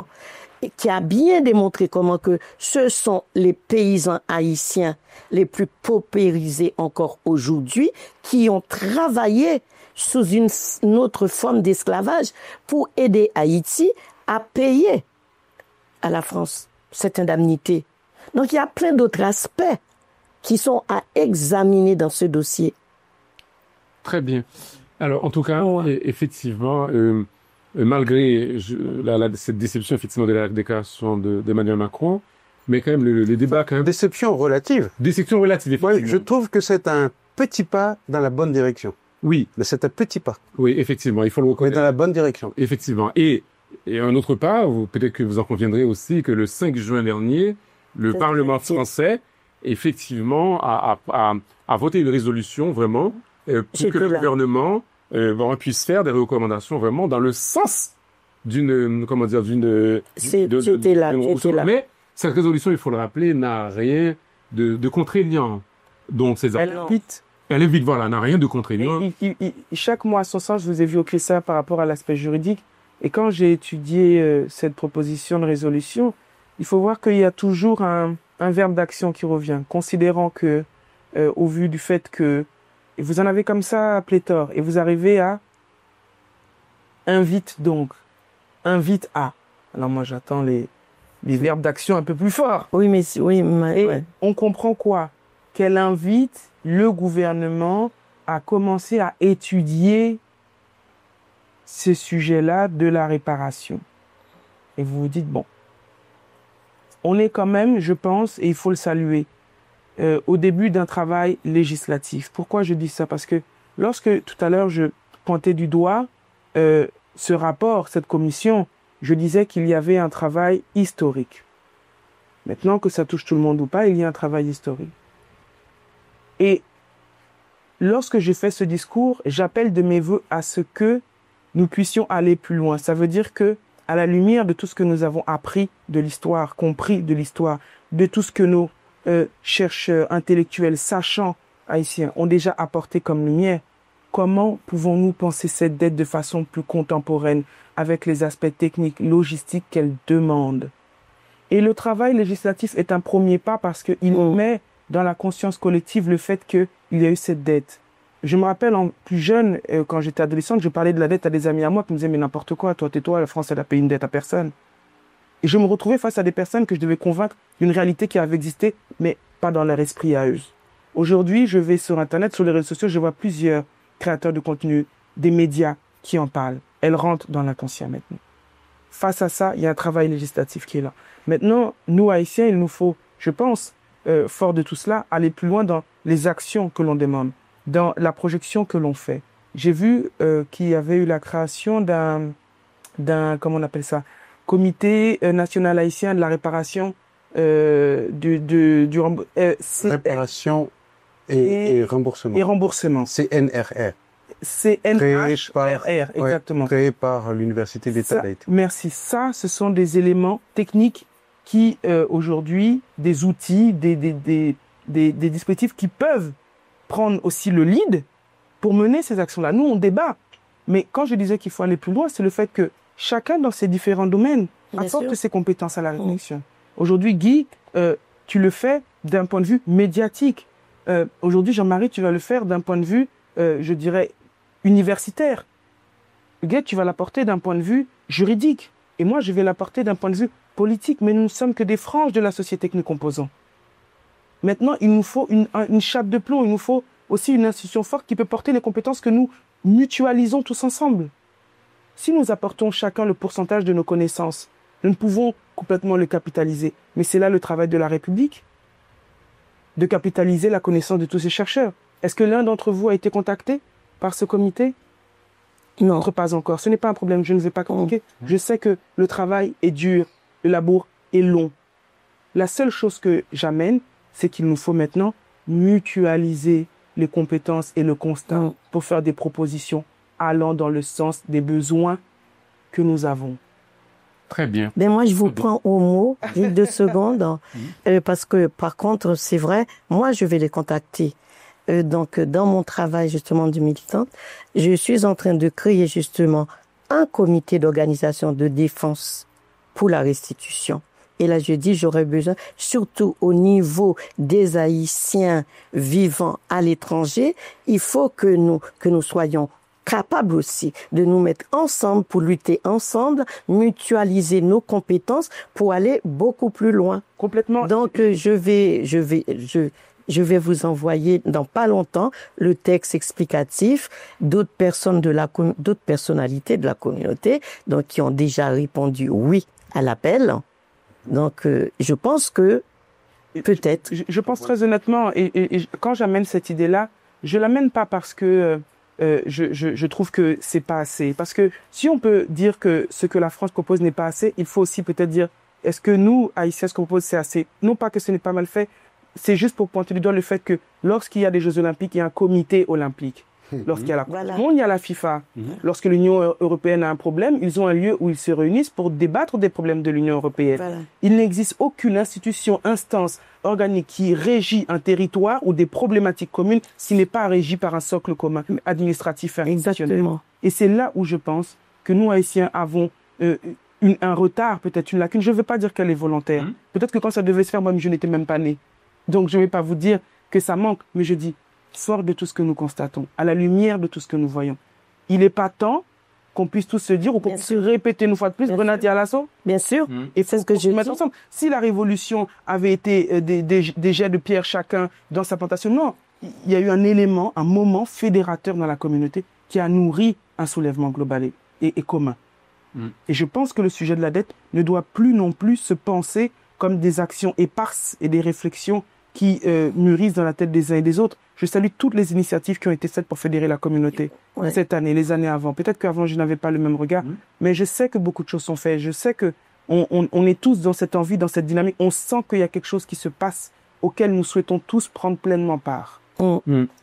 qui a bien démontré comment que ce sont les paysans haïtiens les plus paupérisés encore aujourd'hui qui ont travaillé sous une autre forme d'esclavage pour aider Haïti à payer à la France cette indemnité. Donc il y a plein d'autres aspects qui sont à examiner dans ce dossier. Très bien. Alors, en tout cas, effectivement, malgré cette déception effectivement de la déclaration d'Emmanuel Macron, mais quand même le débat quand même. Déception relative. Déception relative, effectivement. Moi, je trouve que c'est un petit pas dans la bonne direction. Oui. Mais c'est un petit pas. Oui, effectivement, il faut le Mais reconnaître. dans la bonne direction. Effectivement. Et un autre pas, peut-être que vous en conviendrez aussi, que le 5 juin dernier, le Parlement français, effectivement, a voté une résolution vraiment pour que le gouvernement puisse faire des recommandations vraiment dans le sens d'une, comment dire, C'était là. Mais cette résolution, il faut le rappeler, n'a rien de contraignant. Donc, Elle évite, voilà, n'a rien de contraignant. Chaque mois, à son sens, je vous ai évoqué ça par rapport à l'aspect juridique. Et quand j'ai étudié cette proposition de résolution, il faut voir qu'il y a toujours un verbe d'action qui revient, considérant que, au vu du fait que vous en avez comme ça à pléthore, et vous arrivez à invite à. Alors moi, j'attends les verbes d'action un peu plus forts. Oui, mais on comprend quoi? Qu'elle invite le gouvernement à commencer à étudier ce sujet-là de la réparation. Et vous vous dites, bon, on est quand même, je pense, et il faut le saluer, au début d'un travail législatif. Pourquoi je dis ça? Parce que lorsque, tout à l'heure, je pointais du doigt ce rapport, cette commission, je disais qu'il y avait un travail historique. Maintenant que ça touche tout le monde ou pas, il y a un travail historique. Et lorsque je fais ce discours, j'appelle de mes vœux à ce que nous puissions aller plus loin. Ça veut dire que, à la lumière de tout ce que nous avons appris de l'histoire, compris de l'histoire, de tout ce que nos chercheurs intellectuels, sachants haïtiens ont déjà apporté comme lumière, comment pouvons-nous penser cette dette de façon plus contemporaine avec les aspects techniques, logistiques qu'elle demande? Et le travail législatif est un premier pas parce qu'il met dans la conscience collective le fait qu'il y a eu cette dette. Je me rappelle, plus jeune, quand j'étais adolescente, je parlais de la dette à des amis à moi qui me disaient « Mais n'importe quoi, toi, tais-toi, la France, elle a payé une dette à personne. » Et je me retrouvais face à des personnes que je devais convaincre d'une réalité qui avait existé, mais pas dans leur esprit à eux. Aujourd'hui, je vais sur Internet, sur les réseaux sociaux, je vois plusieurs créateurs de contenu, des médias qui en parlent. Elles rentrent dans l'inconscient maintenant. Face à ça, il y a un travail législatif qui est là. Maintenant, nous, Haïtiens, il nous faut, je pense, fort de tout cela, aller plus loin dans les actions que l'on demande, dans la projection que l'on fait. J'ai vu qu'il y avait eu la création d'un, comment on appelle ça, Comité national haïtien de la réparation réparation et remboursement. Et remboursement. CNRR. CNRR, exactement. Créé par l'Université d'État d'Haïti. Merci. Ça, ce sont des éléments techniques qui, aujourd'hui, des outils, des dispositifs qui peuvent prendre aussi le lead pour mener ces actions-là. Nous, on débat. Mais quand je disais qu'il faut aller plus loin, c'est le fait que chacun dans ses différents domaines apporte ses compétences à la réflexion. Aujourd'hui, Guy, tu le fais d'un point de vue médiatique. Aujourd'hui, Jean-Marie, tu vas le faire d'un point de vue, je dirais, universitaire. Guy, tu vas l'apporter d'un point de vue juridique. Et moi, je vais l'apporter d'un point de vue politique. Mais nous ne sommes que des franges de la société que nous composons. Maintenant, il nous faut une chape de plomb. Il nous faut aussi une institution forte qui peut porter les compétences que nous mutualisons tous ensemble. Si nous apportons chacun le pourcentage de nos connaissances, nous ne pouvons complètement le capitaliser. Mais c'est là le travail de la République, de capitaliser la connaissance de tous ces chercheurs. Est-ce que l'un d'entre vous a été contacté par ce comité? Non. Pas encore. Ce n'est pas un problème, je ne vais pas communiquer. Je sais que le travail est dur, le labour est long. La seule chose que j'amène, c'est qu'il nous faut maintenant mutualiser les compétences et le constat pour faire des propositions allant dans le sens des besoins que nous avons. Très bien. Mais moi, je vous prends au mot, juste 2 secondes, parce que, par contre, c'est vrai, moi, je vais les contacter. Donc, dans mon travail, justement, de militante, je suis en train de créer, justement, un comité d'organisation de défense pour la restitution. Et là, je dis, j'aurais besoin, surtout au niveau des Haïtiens vivant à l'étranger, il faut que nous soyons capables aussi de nous mettre ensemble pour lutter ensemble, mutualiser nos compétences pour aller beaucoup plus loin. Complètement. Donc, je vais vous envoyer dans pas longtemps le texte explicatif d'autres personnalités de la communauté, donc qui ont déjà répondu oui à l'appel. Donc, je pense que peut-être. Je pense très honnêtement, et quand j'amène cette idée-là, je l'amène pas parce que je trouve que c'est pas assez. Parce que si on peut dire que ce que la France propose n'est pas assez, il faut aussi peut-être dire, est-ce que nous, Haïtiens, ce qu'on propose, c'est assez? Non pas que ce n'est pas mal fait, c'est juste pour pointer du doigt le fait que lorsqu'il y a des Jeux Olympiques, il y a un comité olympique. Lorsqu'il y a la Coupe du Monde, il y a la FIFA. Lorsque l'Union européenne a un problème, ils ont un lieu où ils se réunissent pour débattre des problèmes de l'Union européenne. Voilà. Il n'existe aucune institution, instance organique qui régit un territoire ou des problématiques communes s'il n'est pas régi par un socle commun administratif et institutionnel. Exactement. Et c'est là où je pense que nous, Haïtiens, avons un retard, peut-être une lacune. Je ne veux pas dire qu'elle est volontaire. Peut-être que quand ça devait se faire, moi, je n'étais même pas né. Donc, je ne vais pas vous dire que ça manque, mais je dis, fort de tout ce que nous constatons, à la lumière de tout ce que nous voyons, il n'est pas temps qu'on puisse tous se dire ou qu'on puisse se répéter une fois de plus, Grenadier à l'assaut. Bien sûr. Et c'est ce que je dis. Ensemble. Si la révolution avait été des jets de pierre chacun dans sa plantation, non. Il y a eu un élément, un moment fédérateur dans la communauté qui a nourri un soulèvement global et commun. Et je pense que le sujet de la dette ne doit plus non plus se penser comme des actions éparses et des réflexions qui mûrissent dans la tête des uns et des autres. Je salue toutes les initiatives qui ont été faites pour fédérer la communauté cette année, les années avant. Peut-être qu'avant, je n'avais pas le même regard, mais je sais que beaucoup de choses sont faites. Je sais que on est tous dans cette envie, dans cette dynamique. On sent qu'il y a quelque chose qui se passe auquel nous souhaitons tous prendre pleinement part.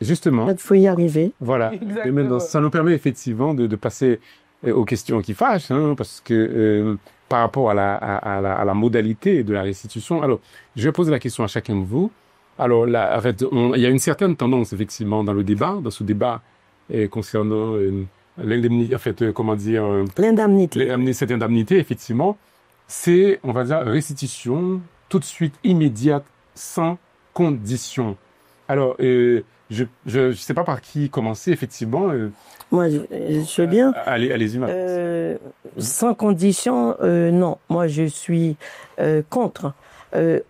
Justement. Il faut y arriver. Voilà. Et maintenant, ça nous permet effectivement de passer aux questions qui fâchent, parce que par rapport à la modalité de la restitution. Alors, je vais poser la question à chacun de vous. Alors là, en fait, il y a une certaine tendance, effectivement, dans ce débat, et concernant l'indemnité, en fait, comment dire, L'indemnité. cette indemnité, effectivement, c'est, on va dire, restitution tout de suite, immédiate, sans condition. Alors, je sais pas par qui commencer, effectivement. Moi, je veux bien. Allez-y, madame. Sans condition, non. Moi, je suis contre.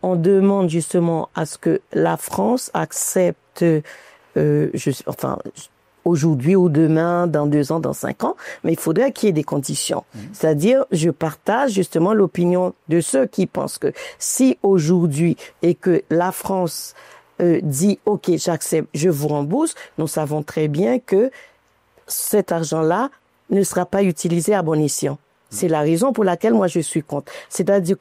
On demande justement à ce que la France accepte, aujourd'hui ou demain, dans 2 ans, dans 5 ans, mais il faudrait qu'il y ait des conditions. C'est-à-dire, je partage justement l'opinion de ceux qui pensent que si aujourd'hui et que la France dit « Ok, j'accepte, je vous rembourse », nous savons très bien que cet argent-là ne sera pas utilisé à bon escient. C'est la raison pour laquelle moi je suis contre. C'est-à-dire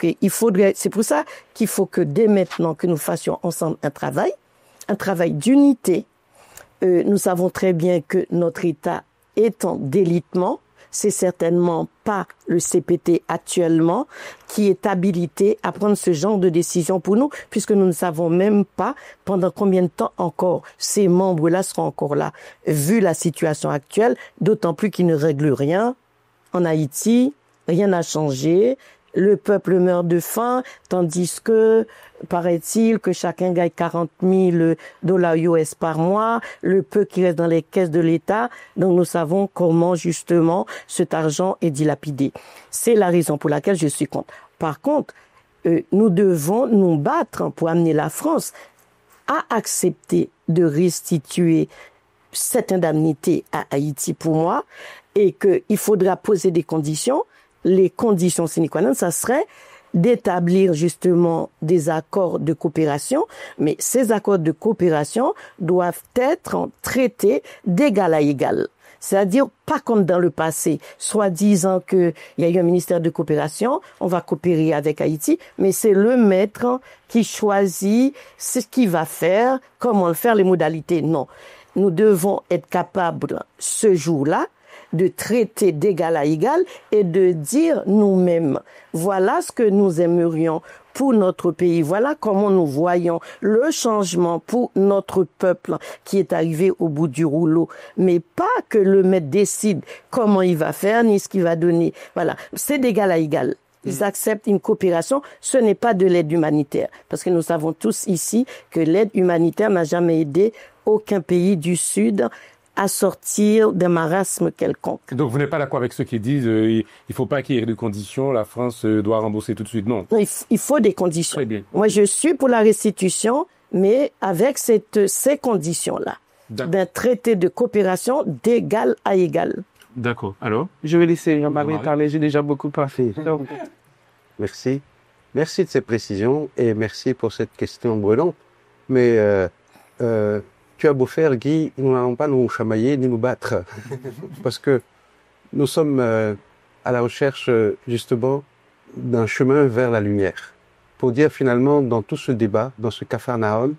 c'est pour ça qu'il faut que dès maintenant que nous fassions ensemble un travail d'unité. Nous savons très bien que notre État est en délitement. C'est certainement pas le CPT actuellement qui est habilité à prendre ce genre de décision pour nous, puisque nous ne savons même pas pendant combien de temps encore ces membres-là seront encore là, vu la situation actuelle, d'autant plus qu'ils ne règlent rien. En Haïti, rien n'a changé. Le peuple meurt de faim, tandis que, paraît-il, que chacun gagne $40,000 US par mois, le peu qui reste dans les caisses de l'État. Donc nous savons comment, justement, cet argent est dilapidé. C'est la raison pour laquelle je suis contre. Par contre, nous devons nous battre pour amener la France à accepter de restituer cette indemnité à Haïti pour moi, et qu'il faudra poser des conditions. Les conditions sine qua non, ça serait d'établir justement des accords de coopération, mais ces accords de coopération doivent être traités d'égal à égal. C'est-à-dire pas comme dans le passé, soit disant qu'il y a eu un ministère de coopération, on va coopérer avec Haïti, mais c'est le maître qui choisit ce qu'il va faire, comment le faire, les modalités. Non, nous devons être capables ce jour-là de traiter d'égal à égal et de dire nous-mêmes, voilà ce que nous aimerions pour notre pays, voilà comment nous voyons le changement pour notre peuple qui est arrivé au bout du rouleau, mais pas que le maître décide comment il va faire ni ce qu'il va donner. Voilà, c'est d'égal à égal. Ils acceptent une coopération, ce n'est pas de l'aide humanitaire, parce que nous savons tous ici que l'aide humanitaire n'a jamais aidé aucun pays du Sud à sortir d'un marasme quelconque. Donc, vous n'êtes pas d'accord avec ceux qui disent il ne faut pas qu'il y ait de conditions, la France doit rembourser tout de suite, non? Il faut des conditions. Très bien. Moi, je suis pour la restitution, mais avec ces conditions-là, d'un traité de coopération d'égal à égal. D'accord. Alors? Je vais laisser Jean-Marie parler, j'ai déjà beaucoup parlé. Donc, Merci. Merci de ces précisions et merci pour cette question brûlante. Mais tu as beau faire, Guy, nous n'allons pas nous chamailler ni nous battre. Parce que nous sommes à la recherche, justement, d'un chemin vers la lumière. Pour dire finalement, dans tout ce débat, dans ce capharnaüm,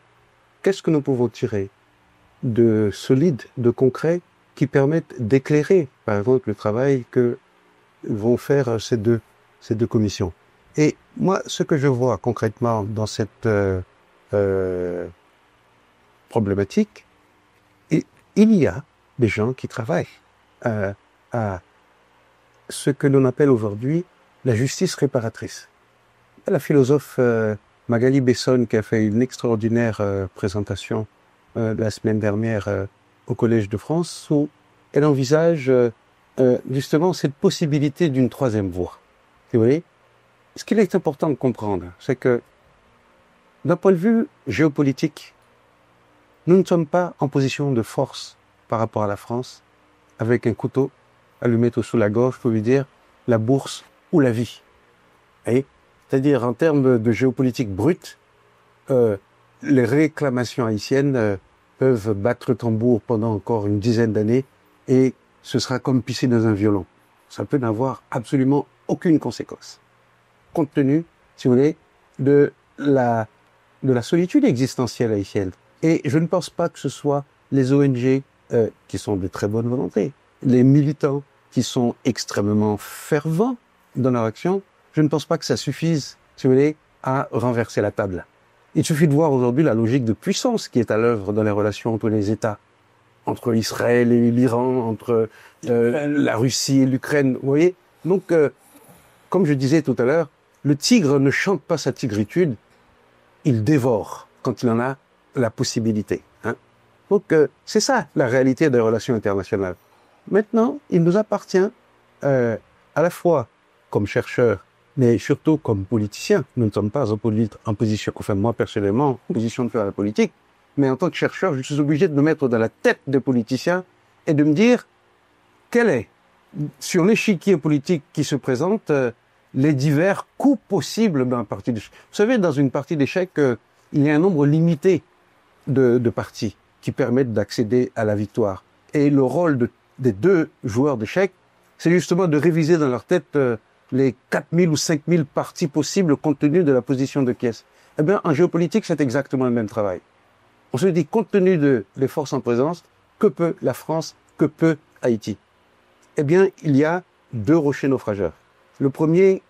qu'est-ce que nous pouvons tirer de solide, de concret, qui permettent d'éclairer, par exemple, le travail que vont faire ces deux commissions. Et moi, ce que je vois concrètement dans cette problématique, il y a des gens qui travaillent à ce que l'on appelle aujourd'hui la justice réparatrice. La philosophe Magali Besson, qui a fait une extraordinaire présentation la semaine dernière au Collège de France, où elle envisage justement cette possibilité d'une troisième voie. Vous voyez, ce qu'il est important de comprendre, c'est que d'un point de vue géopolitique, nous ne sommes pas en position de force par rapport à la France, avec un couteau à lui mettre sous la gorge pour lui dire la bourse ou la vie. Et c'est-à-dire en termes de géopolitique brute, les réclamations haïtiennes peuvent battre tambour pendant encore une dizaine d'années et ce sera comme pisser dans un violon. Ça peut n'avoir absolument aucune conséquence. Compte tenu, si vous voulez, de la solitude existentielle haïtienne. Et je ne pense pas que ce soit les ONG qui sont de très bonne volonté, les militants qui sont extrêmement fervents dans leur action. Je ne pense pas que ça suffise, si vous voulez, à renverser la table. Il suffit de voir aujourd'hui la logique de puissance qui est à l'œuvre dans les relations entre les États. entre Israël et l'Iran, entre la Russie et l'Ukraine. Vous voyez? Donc, comme je disais tout à l'heure, le tigre ne chante pas sa tigritude, il dévore quand il en a la possibilité. Hein. Donc, c'est ça la réalité des relations internationales. Maintenant, il nous appartient, à la fois comme chercheurs, mais surtout comme politiciens. Nous ne sommes pas en position, enfin moi personnellement, en position de faire la politique, mais en tant que chercheur, je suis obligé de me mettre dans la tête des politiciens et de me dire quel est, sur l'échiquier politique qui se présente, les divers coups possibles d'un parti d'échec. Vous savez, dans une partie d'échecs, il y a un nombre limité de parties qui permettent d'accéder à la victoire. Et le rôle des deux joueurs d'échecs, c'est justement de réviser dans leur tête les 4000 ou 5000 parties possibles compte tenu de la position de pièce. Eh bien, en géopolitique, c'est exactement le même travail. On se dit, compte tenu des forces en présence, que peut la France, que peut Haïti? Eh bien, il y a deux rochers naufrageurs. Le premier,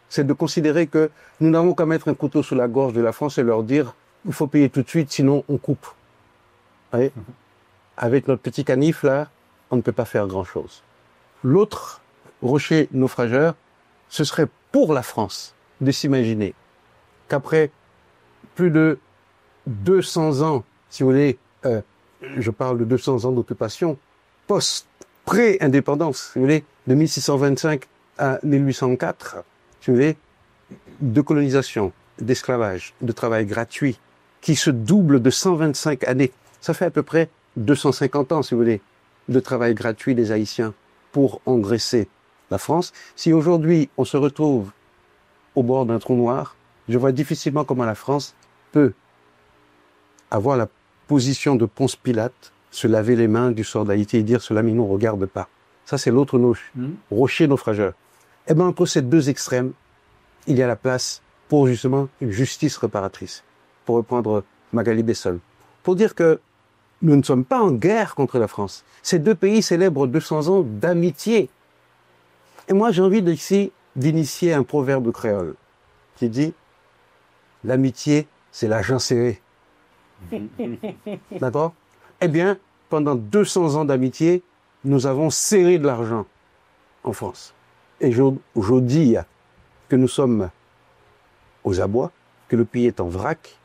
c'est de considérer que nous n'avons qu'à mettre un couteau sous la gorge de la France et leur dire, il faut payer tout de suite, sinon on coupe. Vous voyez? Avec notre petit canif, là, on ne peut pas faire grand-chose. L'autre rocher naufrageur, ce serait pour la France de s'imaginer qu'après plus de 200 ans, si vous voulez, je parle de 200 ans d'occupation, pré-indépendance, si vous voulez, de 1625 à 1804, si vous voulez, de colonisation, d'esclavage, de travail gratuit, qui se double de 125 années. Ça fait à peu près 250 ans, si vous voulez, de travail gratuit des Haïtiens pour engraisser la France. Si aujourd'hui on se retrouve au bord d'un trou noir, je vois difficilement comment la France peut avoir la position de Ponce Pilate, se laver les mains du sort d'Haïti et dire cela ne nous regarde pas. Ça c'est l'autre rocher naufrageur. Eh bien entre ces deux extrêmes, il y a la place pour justement une justice réparatrice. Pour reprendre Magali Bessol. Pour dire que nous ne sommes pas en guerre contre la France. Ces deux pays célèbrent 200 ans d'amitié. Et moi, j'ai envie ici d'initier un proverbe créole qui dit « L'amitié, c'est l'argent serré. » D'accord? Eh bien, pendant 200 ans d'amitié, nous avons serré de l'argent en France. Et je dis que nous sommes aux abois, que le pays est en vrac.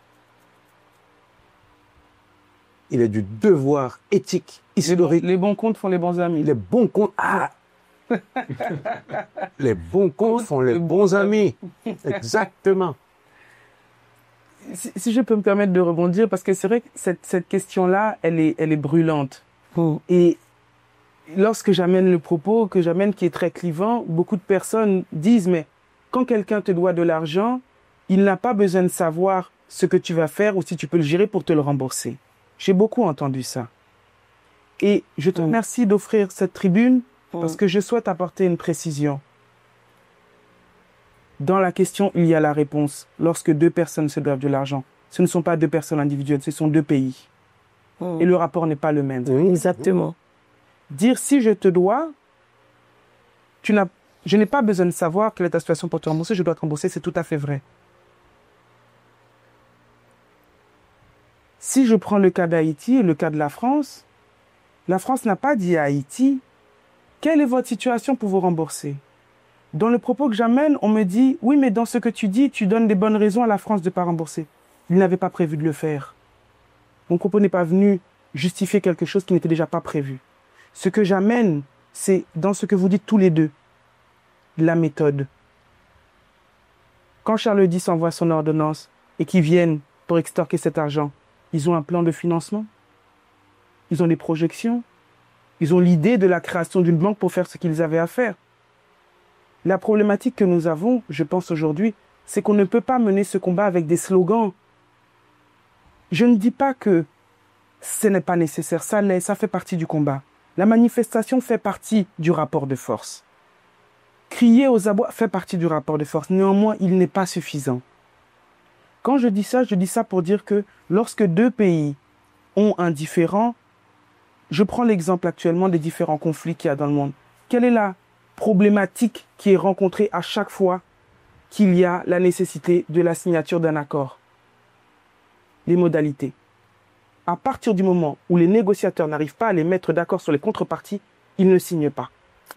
Il est du devoir éthique, historique. Les bons comptes font les bons amis. Les bons comptes... Ah! Les bons comptes font les bons amis. Exactement. Si je peux me permettre de rebondir, parce que c'est vrai que cette question-là, elle est brûlante. Et lorsque j'amène le propos, que j'amène qui est très clivant, beaucoup de personnes disent, mais quand quelqu'un te doit de l'argent, il n'a pas besoin de savoir ce que tu vas faire ou si tu peux le gérer pour te le rembourser. J'ai beaucoup entendu ça. Et je te remercie d'offrir cette tribune parce que je souhaite apporter une précision. Dans la question, il y a la réponse. Lorsque deux personnes se doivent de l'argent, ce ne sont pas deux personnes individuelles, ce sont deux pays. Et le rapport n'est pas le même. Oui, exactement. Dire si je te dois, je n'ai pas besoin de savoir quelle est ta situation pour te rembourser, je dois te rembourser, c'est tout à fait vrai. Si je prends le cas d'Haïti et le cas de la France n'a pas dit à Haïti, quelle est votre situation pour vous rembourser? Dans le propos que j'amène, on me dit, oui, mais dans ce que tu dis, tu donnes des bonnes raisons à la France de ne pas rembourser. Il n'avait pas prévu de le faire. Mon propos n'est pas venu justifier quelque chose qui n'était déjà pas prévu. Ce que j'amène, c'est dans ce que vous dites tous les deux, la méthode. Quand Charles X envoie son ordonnance et qu'ils viennent pour extorquer cet argent, ils ont un plan de financement, ils ont des projections, ils ont l'idée de la création d'une banque pour faire ce qu'ils avaient à faire. La problématique que nous avons, je pense aujourd'hui, c'est qu'on ne peut pas mener ce combat avec des slogans. Je ne dis pas que ce n'est pas nécessaire, ça l'est, ça fait partie du combat. La manifestation fait partie du rapport de force. Crier aux abois fait partie du rapport de force. Néanmoins, il n'est pas suffisant. Quand je dis ça pour dire que lorsque deux pays ont un différend, je prends l'exemple actuellement des différents conflits qu'il y a dans le monde. Quelle est la problématique qui est rencontrée à chaque fois qu'il y a la nécessité de la signature d'un accord? Les modalités. à partir du moment où les négociateurs n'arrivent pas à les mettre d'accord sur les contreparties, ils ne signent pas.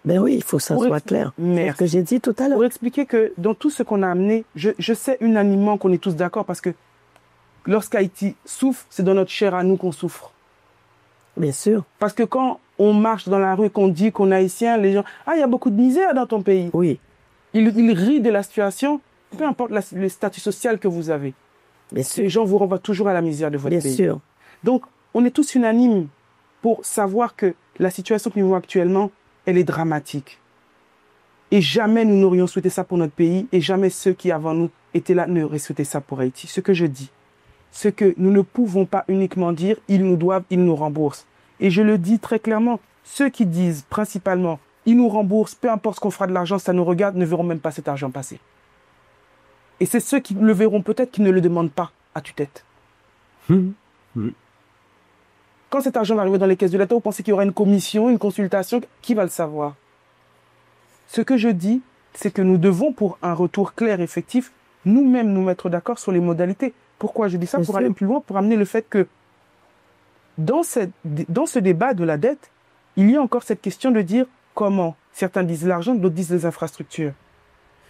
Ben oui, il faut que ça soit clair. C'est ce que j'ai dit tout à l'heure. Pour expliquer que dans tout ce qu'on a amené, je sais unanimement qu'on est tous d'accord parce que lorsqu'Haïti souffre, c'est dans notre chair à nous qu'on souffre. Bien sûr. Parce que quand on marche dans la rue, qu'on dit qu'on est haïtien, les gens, il y a beaucoup de misère dans ton pays. Oui. Ils rient de la situation, peu importe le statut social que vous avez. Bien sûr. Les gens vous renvoient toujours à la misère de votre Bien pays. sûr. Donc, on est tous unanimes pour savoir que la situation que nous vivons actuellement, elle est dramatique. Et jamais nous n'aurions souhaité ça pour notre pays, et jamais ceux qui avant nous étaient là n'auraient souhaité ça pour Haïti. Ce que je dis, c'est que nous ne pouvons pas uniquement dire « ils nous doivent, ils nous remboursent ». Et je le dis très clairement, ceux qui disent principalement « ils nous remboursent, peu importe ce qu'on fera de l'argent, ça nous regarde », ne verront même pas cet argent passer. Et c'est ceux qui le verront peut-être qui ne le demandent pas à tue-tête. Quand cet argent va arriver dans les caisses de l'État, vous pensez qu'il y aura une commission, une consultation? Qui va le savoir? Ce que je dis, c'est que nous devons, pour un retour clair et effectif, nous-mêmes nous mettre d'accord sur les modalités. Pourquoi je dis ça? Pour aller plus loin, pour amener le fait que dans ce débat de la dette, il y a encore cette question de dire comment. Certains disent l'argent, d'autres disent les infrastructures.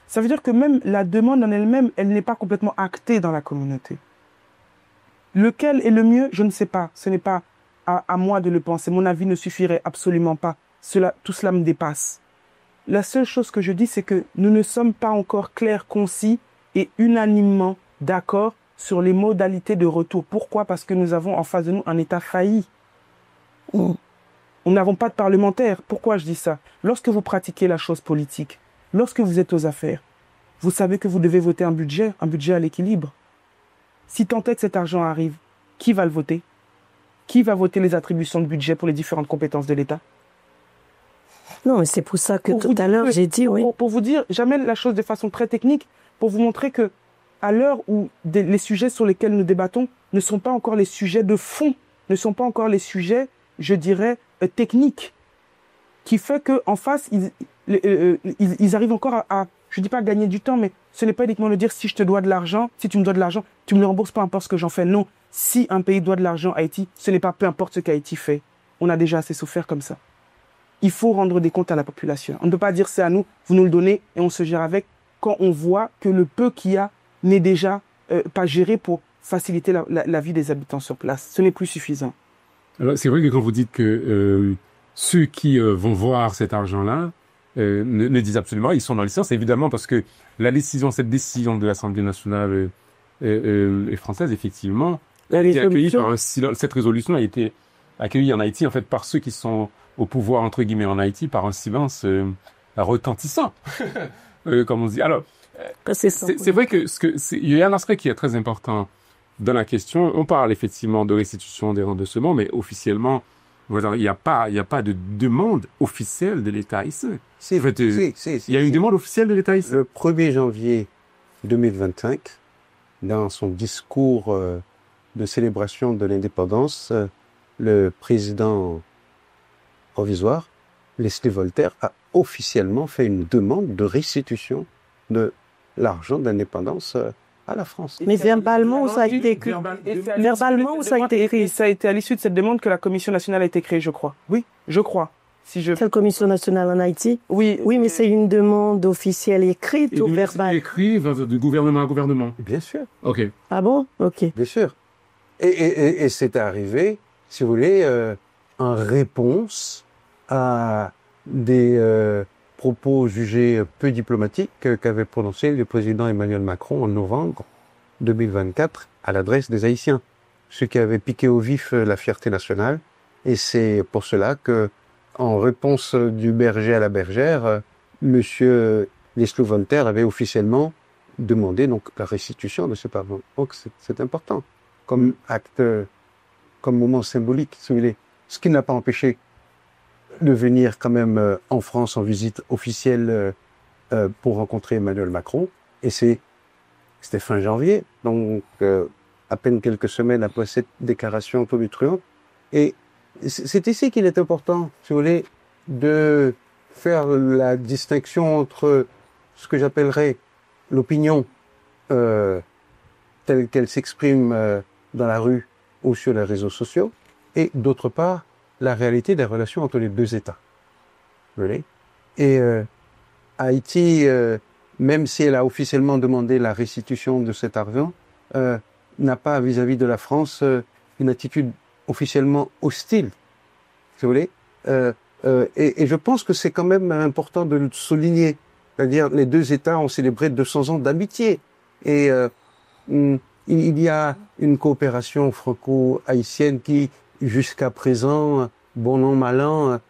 Ça veut dire que même la demande en elle-même, elle n'est pas complètement actée dans la communauté. Lequel est le mieux? Je ne sais pas. Ce n'est pas à moi de le penser. Mon avis ne suffirait absolument pas. Tout cela me dépasse. La seule chose que je dis, c'est que nous ne sommes pas encore clairs, concis et unanimement d'accord sur les modalités de retour. Pourquoi? Parce que nous avons en face de nous un État failli. Nous n'avons pas de parlementaires. Pourquoi je dis ça? Lorsque vous pratiquez la chose politique, lorsque vous êtes aux affaires, vous savez que vous devez voter un budget à l'équilibre. Si tant est que cet argent arrive, qui va le voter? Qui va voter les attributions de budget pour les différentes compétences de l'État? Non, mais c'est pour ça que tout à l'heure, j'ai dit oui. Pour vous dire, j'amène la chose de façon très technique pour vous montrer que à l'heure où les sujets sur lesquels nous débattons ne sont pas encore les sujets de fond, ne sont pas encore les sujets, je dirais, techniques, qui fait qu'en face, ils arrivent encore à, je dis pas gagner du temps, mais ce n'est pas uniquement de dire si je te dois de l'argent, si tu me dois de l'argent, tu me le rembourses, peu importe ce que j'en fais. Non, si un pays doit de l'argent à Haïti, ce n'est pas peu importe ce qu'Haïti fait. On a déjà assez souffert comme ça. Il faut rendre des comptes à la population. On ne peut pas dire c'est à nous, vous nous le donnez et on se gère avec quand on voit que le peu qu'il y a n'est déjà pas géré pour faciliter la vie des habitants sur place. Ce n'est plus suffisant. Alors, c'est vrai que quand vous dites que ceux qui vont voir cet argent-là ne disent absolument, ils sont dans le silence, évidemment, parce que cette décision de l'Assemblée nationale française, effectivement, est accueillie par un silence. Cette résolution a été accueillie en Haïti, en fait, par ceux qui sont au pouvoir, entre guillemets, en Haïti, par un silence retentissant, comme on dit. Alors, c'est vrai que il y a un aspect qui est très important dans la question. On parle effectivement de restitution des remboursements, mais officiellement, il n'y a pas de demande officielle de l'État haïtien. Il y a une demande officielle de l'État haïtien. Le 1er janvier 2025, dans son discours de célébration de l'indépendance, le président provisoire, Leslie Voltaire, a officiellement fait une demande de restitution de l'argent d'indépendance à la France. Mais verbalement, ça a été écrit. Verbalement, ça a été écrit. Ça a été à l'issue de cette demande que la Commission nationale a été créée, je crois. Oui, je crois. Quelle commission nationale en Haïti? Oui. Oui, mais c'est une demande officielle écrite ou verbale? Écrite de gouvernement à gouvernement. Bien sûr. Ok. Ah bon? Ok. Bien sûr. Et c'est arrivé, si vous voulez, en réponse à des propos jugés peu diplomatiques qu'avait prononcé le président Emmanuel Macron en novembre 2024 à l'adresse des Haïtiens, ce qui avait piqué au vif la fierté nationale. Et c'est pour cela que, en réponse du berger à la bergère, Monsieur Leslie Voltaire avait officiellement demandé donc la restitution de ce pardon. Donc c'est important comme acte, comme moment symbolique, si vous voulez. Ce qui n'a pas empêché de venir quand même en France en visite officielle pour rencontrer Emmanuel Macron. Et c'était fin janvier, donc à peine quelques semaines après cette déclaration tonitruante. Et c'est ici qu'il est important, si vous voulez, de faire la distinction entre ce que j'appellerais l'opinion telle qu'elle s'exprime dans la rue ou sur les réseaux sociaux, et d'autre part, la réalité des relations entre les deux États. Vous voyez? Et Haïti, même si elle a officiellement demandé la restitution de cet argent, n'a pas vis-à-vis de la France une attitude officiellement hostile. Si vous voulez? Et je pense que c'est quand même important de le souligner. C'est-à-dire, les deux États ont célébré 200 ans d'amitié. Et il y a une coopération franco-haïtienne qui, jusqu'à présent, bon an, mal an,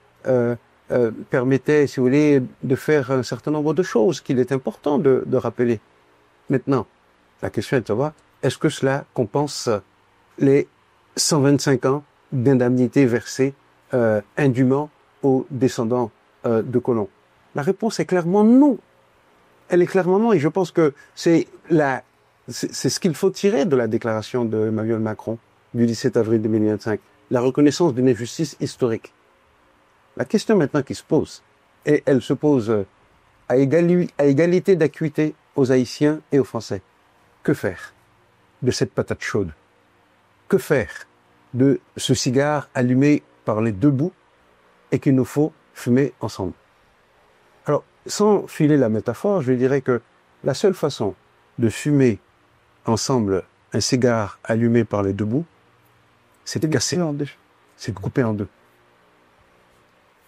permettait, si vous voulez, de faire un certain nombre de choses qu'il est important de rappeler. Maintenant, la question est de savoir, est-ce que cela compense les 125 ans d'indemnité versée indûment aux descendants de colons? La réponse est clairement non. Elle est clairement non, et je pense que c'est ce qu'il faut tirer de la déclaration d'Emmanuel Macron du 17 avril 2025, la reconnaissance d'une injustice historique. La question maintenant qui se pose, et elle se pose à égalité d'acuité aux Haïtiens et aux Français. Que faire de cette patate chaude? Que faire de ce cigare allumé par les deux bouts et qu'il nous faut fumer ensemble? Alors, sans filer la métaphore, je dirais que la seule façon de fumer ensemble un cigare allumé par les deux bouts, c'est de casser en deux. C'est de couper en deux.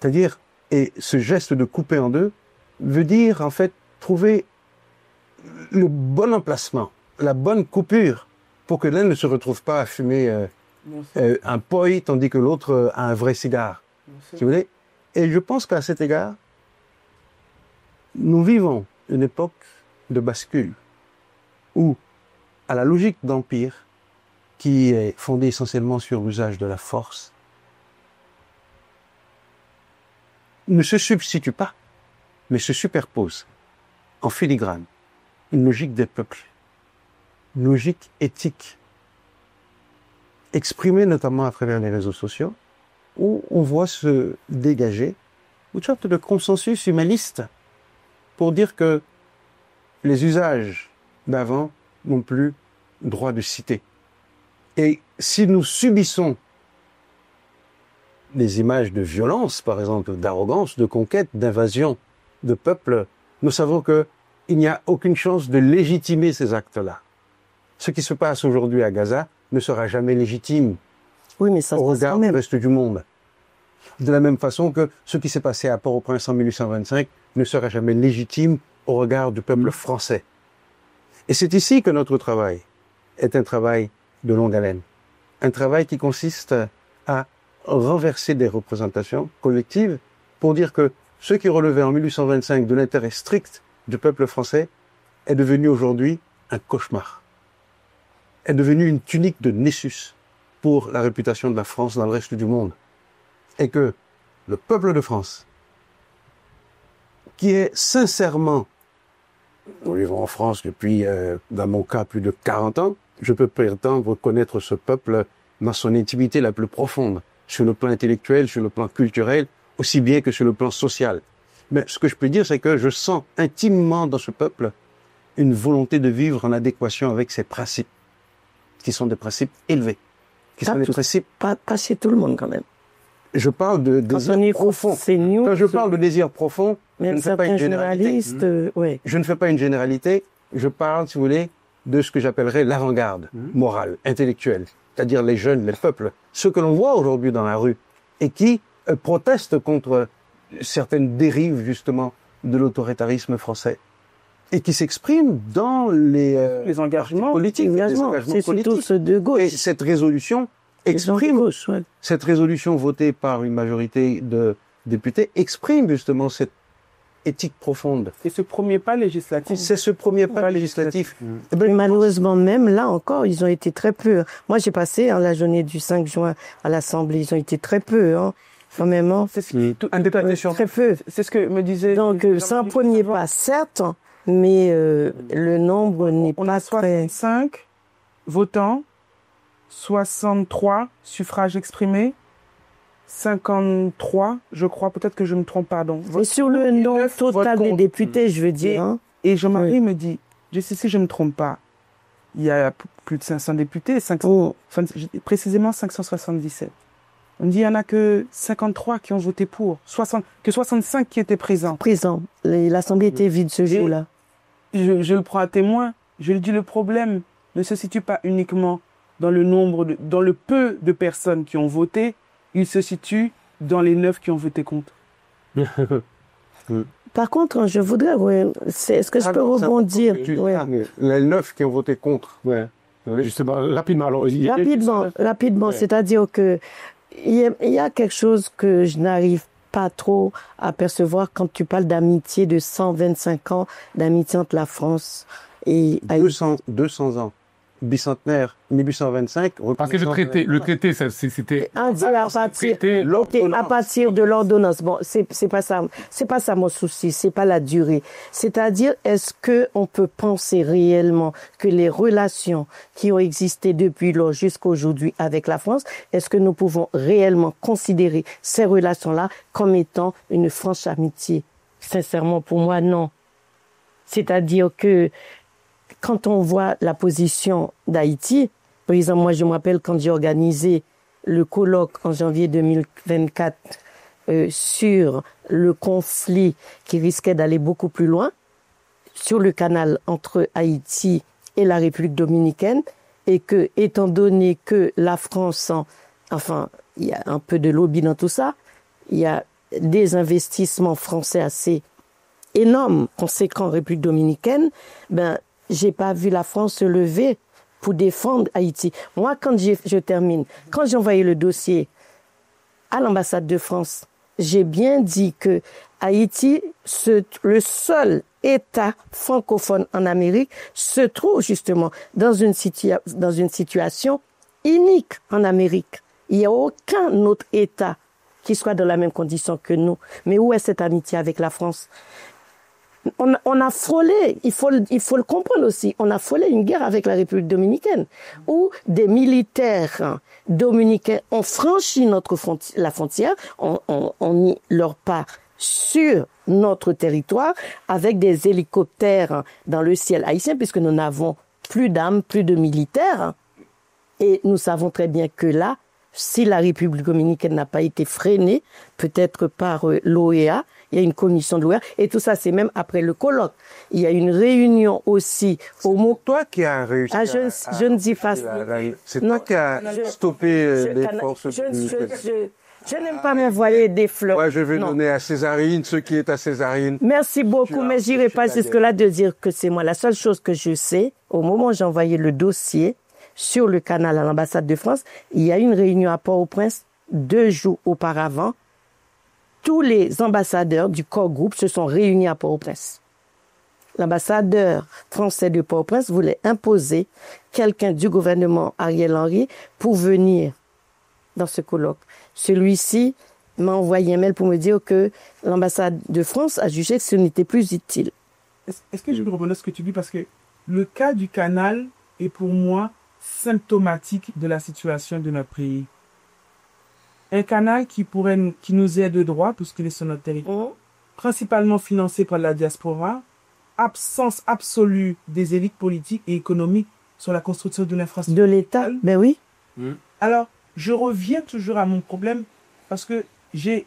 C'est-à-dire, et ce geste de couper en deux veut dire, en fait, trouver le bon emplacement, la bonne coupure, pour que l'un ne se retrouve pas à fumer un poi, tandis que l'autre a un vrai cigare. Si vous voulez. Et je pense qu'à cet égard, nous vivons une époque de bascule, où, à la logique d'empire, qui est fondée essentiellement sur l'usage de la force, ne se substitue pas, mais se superpose en filigrane une logique des peuples, une logique éthique, exprimée notamment à travers les réseaux sociaux, où on voit se dégager une sorte de consensus humaniste pour dire que les usages d'avant n'ont plus droit de cité. Et si nous subissons des images de violence, par exemple, d'arrogance, de conquête, d'invasion de peuples, nous savons qu'il n'y a aucune chance de légitimer ces actes-là. Ce qui se passe aujourd'hui à Gaza ne sera jamais légitime au regard du reste du monde. De la même façon que ce qui s'est passé à Port-au-Prince en 1825 ne sera jamais légitime au regard du peuple français. Et c'est ici que notre travail est un travail de longue haleine. Un travail qui consiste à renverser des représentations collectives pour dire que ce qui relevait en 1825 de l'intérêt strict du peuple français est devenu aujourd'hui un cauchemar. Est devenu une tunique de Nessus pour la réputation de la France dans le reste du monde. Et que le peuple de France, qui est sincèrement, nous vivons en France depuis, dans mon cas, plus de 40 ans, je peux prétendre connaître ce peuple dans son intimité la plus profonde, sur le plan intellectuel, sur le plan culturel, aussi bien que sur le plan social. Mais ce que je peux dire, c'est que je sens intimement dans ce peuple une volonté de vivre en adéquation avec ses principes, qui sont des principes élevés, qui sont des principes... Pas chez tout le monde, quand même. Je parle de désir profond. Quand je parle de désir profond, je ne fais pas une généralité. Ouais. Je ne fais pas une généralité. Je parle, si vous voulez, de ce que j'appellerais l'avant-garde morale, intellectuelle. C'est-à-dire les jeunes, les peuples, ceux que l'on voit aujourd'hui dans la rue et qui protestent contre certaines dérives, justement, de l'autoritarisme français et qui s'expriment dans les engagements politiques. C'est surtout ceux de gauche. Et cette résolution exprime, cette résolution votée par une majorité de députés exprime justement cette éthique profonde. C'est ce premier pas législatif. C'est ce premier pas législatif. Mais malheureusement, même là encore, ils ont été très peu. Moi, j'ai passé la journée du 5 juin à l'Assemblée, ils ont été très peu. Quand même, c'est très peu. C'est ce que me disait... Donc, c'est un premier pas, certes, mais le nombre n'est pas... On a 65 votants, 63 suffrages exprimés, 53, je crois, peut-être que je me trompe, pardon. Et sur le nombre total des députés, je veux dire. Et Jean-Marie me dit, si je me trompe pas, il y a plus de 500 députés, précisément 577. On dit qu'il n'y en a que 53 qui ont voté pour, que 65 qui étaient présents. L'Assemblée était vide ce jour-là. Je le prends à témoin. Je lui dis, le problème ne se situe pas uniquement dans dans le peu de personnes qui ont voté, il se situe dans les 9 qui ont voté contre. Par contre, je voudrais, est-ce que je peux rebondir? Les 9 qui ont voté contre. Ouais. Justement, rapidement. Alors, Rapidement, c'est-à-dire que il y a quelque chose que je n'arrive pas trop à percevoir quand tu parles d'amitié de 125 ans, d'amitié entre la France et 200 ans. Bicentenaire, 1825. Parce que le traité, c'était à partir de l'ordonnance. Bon, c'est pas ça mon souci, c'est pas la durée. C'est-à-dire, est-ce que on peut penser réellement que les relations qui ont existé depuis lors jusqu'à aujourd'hui avec la France, est-ce que nous pouvons réellement considérer ces relations-là comme étant une franche amitié? Sincèrement, pour moi, non. C'est-à-dire que quand on voit la position d'Haïti, par exemple, moi je me rappelle quand j'ai organisé le colloque en janvier 2024 sur le conflit qui risquait d'aller beaucoup plus loin, sur le canal entre Haïti et la République dominicaine, et que, étant donné que la France, enfin, il y a un peu de lobby dans tout ça, il y a des investissements français assez énormes, conséquents en République dominicaine, j'ai pas vu la France se lever pour défendre Haïti. Moi, quand je termine, quand j'ai envoyé le dossier à l'ambassade de France, j'ai bien dit que Haïti, le seul État francophone en Amérique, se trouve justement dans une situation unique en Amérique. Il n'y a aucun autre État qui soit dans la même condition que nous. Mais où est cette amitié avec la France? On a frôlé, il faut le comprendre aussi, on a frôlé une guerre avec la République dominicaine, où des militaires dominicains ont franchi la frontière, ont mis leur pas sur notre territoire avec des hélicoptères dans le ciel haïtien, puisque nous n'avons plus d'armes, plus de militaires. Et nous savons très bien que là, si la République dominicaine n'a pas été freinée, peut-être par l'OEA, il y a une commission de l'OEA, et tout ça, c'est même après le colloque. Il y a une réunion aussi au mot. Toi qui as réussi. Je ne dis pas. C'est toi qui as stoppé les forces. Je n'aime pas m'envoyer des fleurs. Ouais, je vais donner à Césarine ce qui est à Césarine. Merci beaucoup, mais j'irai pas jusque-là de dire que c'est moi. La seule chose que je sais, au moment où j'ai envoyé le dossier sur le canal à l'ambassade de France, il y a eu une réunion à Port-au-Prince 2 jours auparavant. Tous les ambassadeurs du corps groupe se sont réunis à Port-au-Prince. L'ambassadeur français de Port-au-Prince voulait imposer quelqu'un du gouvernement Ariel Henry pour venir dans ce colloque. Celui-ci m'a envoyé un mail pour me dire que l'ambassade de France a jugé que ce n'était plus utile. Est-ce que je peux rebondir à ce que tu dis? Parce que le cas du canal est pour moi symptomatique de la situation de notre pays. Un canal qui nous aide de droit, puisqu'il est sur notre territoire, principalement financé par la diaspora, absence absolue des élites politiques et économiques sur la construction de l'infrastructure. De l'État, ben oui. Alors, je reviens toujours à mon problème, parce que j'ai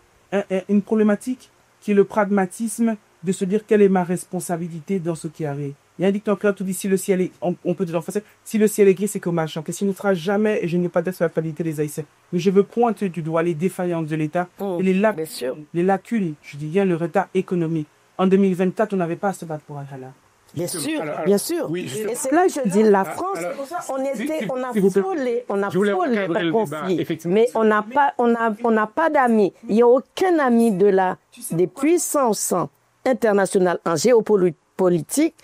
une problématique qui est le pragmatisme de se dire quelle est ma responsabilité dans ce qui arrive. Il y a un dicton clair, tout dit, si le ciel est, on peut dire en français, si le ciel est gris, c'est que ma chance. Que s'il ne sera jamais, et je n'ai pas d'être sur la qualité des Haïtiens. Mais je veux pointer du doigt les défaillances de l'État et les lacunes, je dis bien le retard économique. En 2024, on n'avait pas à se battre pour un là. Bien sûr, bien sûr. Oui, et c'est là que je dis, la France, on a frôlé le conflit, mais on n'a pas d'amis. Il n'y a aucun ami des puissances internationales en géopolitique.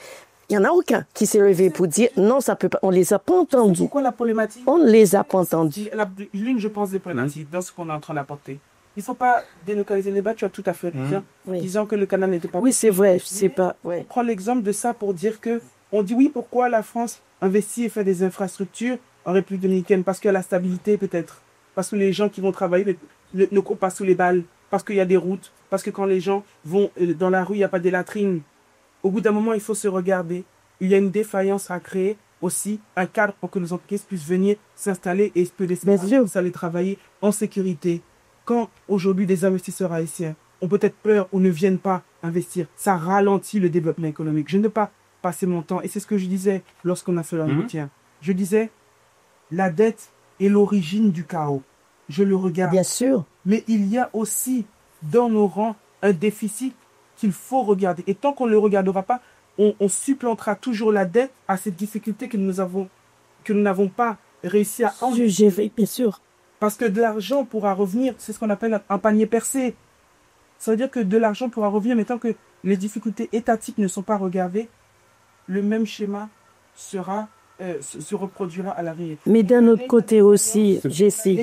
Il n'y en a aucun qui s'est levé pour dire non, ça peut pas. On les a pas entendus. Pourquoi la problématique? On ne les a pas entendus. L'une, je pense, des problématiques dans ce qu'on est en train d'apporter. Il ne faut pas délocaliser les débats, tu as tout à fait raison, disant que le canal n'était pas... Oui, c'est vrai, c'est pas... Ouais. Prends l'exemple de ça pour dire que, on dit oui, pourquoi la France investit et fait des infrastructures en République dominicaine? Parce qu'il y a la stabilité peut-être, parce que les gens qui vont travailler ne courent pas sous les balles, parce qu'il y a des routes, parce que quand les gens vont dans la rue, il n'y a pas de latrines. Au bout d'un moment, il faut se regarder. Il y a une défaillance à créer aussi un cadre pour que nos entreprises puissent venir s'installer et Bien sûr. aller travailler en sécurité. Quand aujourd'hui des investisseurs haïtiens ont peut-être peur ou ne viennent pas investir, ça ralentit le développement économique. Je ne peux pas passer mon temps, et c'est ce que je disais lorsqu'on a fait l'entretien. Je disais, la dette est l'origine du chaos. Je le regarde. Bien sûr. Mais il y a aussi dans nos rangs un déficit qu'il faut regarder. Et tant qu'on ne le regardera pas, on supplantera toujours la dette à cette difficulté que nous n'avons pas réussi à Juger, bien sûr. parce que de l'argent pourra revenir, c'est ce qu'on appelle un panier percé. Ça veut dire que de l'argent pourra revenir, mais tant que les difficultés étatiques ne sont pas regardées, le même schéma se reproduira à l'arrière. Mais d'un autre côté aussi, Jessie,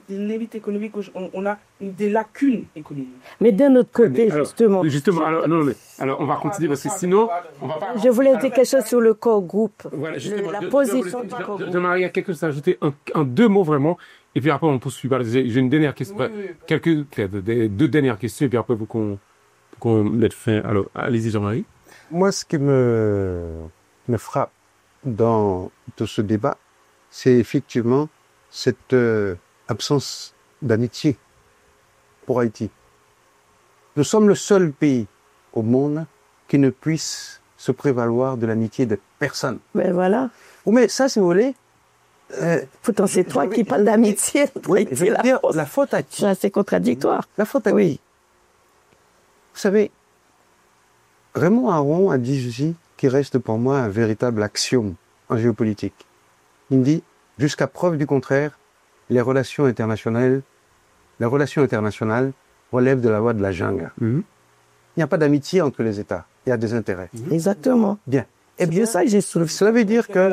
L'élite économique, on a des lacunes économiques. mais d'un autre côté, Alors, justement, alors, non, mais, alors, on va continuer parce que sinon, on va pas. je voulais dire quelque chose sur le corps groupe. Voilà, justement, La position du corps groupe. Jean-Marie a quelque chose à ajouter en deux mots vraiment, et puis après on poursuit. J'ai une dernière question, deux dernières questions, et puis après qu'on mette fin. Alors, allez-y Jean-Marie. Moi, ce qui me frappe dans tout ce débat, c'est effectivement cette absence d'amitié pour Haïti. Nous sommes le seul pays au monde qui ne puisse se prévaloir de l'amitié de personne. Ben voilà. Mais ça, si vous voulez... Pourtant, c'est toi qui parles d'amitié. Oui, je veux dire, la faute à qui? C'est assez contradictoire. La faute à qui? Oui. Vous savez, Raymond Aron a dit ceci, qui reste pour moi un véritable axiome en géopolitique. Il dit, jusqu'à preuve du contraire, la relation internationale relève de la loi de la jungle. Il n'y a pas d'amitié entre les États, il y a des intérêts. Exactement. Bien. Et bien ça, j'ai soulevé. Cela veut dire que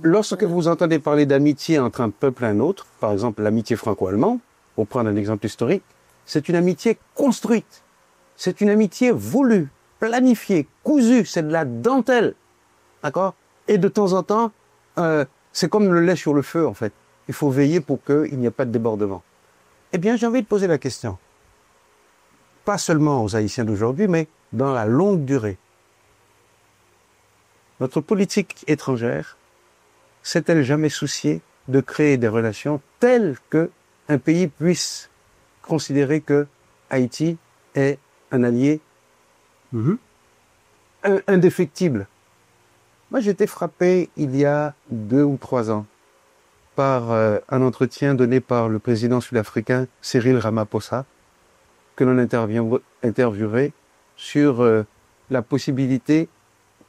lorsque vous entendez parler d'amitié entre un peuple et un autre, par exemple l'amitié franco-allemande, pour prendre un exemple historique, c'est une amitié construite. C'est une amitié voulue, planifiée, cousue, c'est de la dentelle. D'accord? Et de temps en temps, c'est comme le lait sur le feu, en fait. Il faut veiller pour qu'il n'y ait pas de débordement. Eh bien, j'ai envie de poser la question. Pas seulement aux Haïtiens d'aujourd'hui, mais dans la longue durée. Notre politique étrangère s'est-elle jamais souciée de créer des relations telles que un pays puisse considérer que Haïti est un allié indéfectible? Moi, j'ai été frappé il y a 2 ou 3 ans par un entretien donné par le président sud-africain Cyril Ramaphosa, que l'on interviewerait sur la possibilité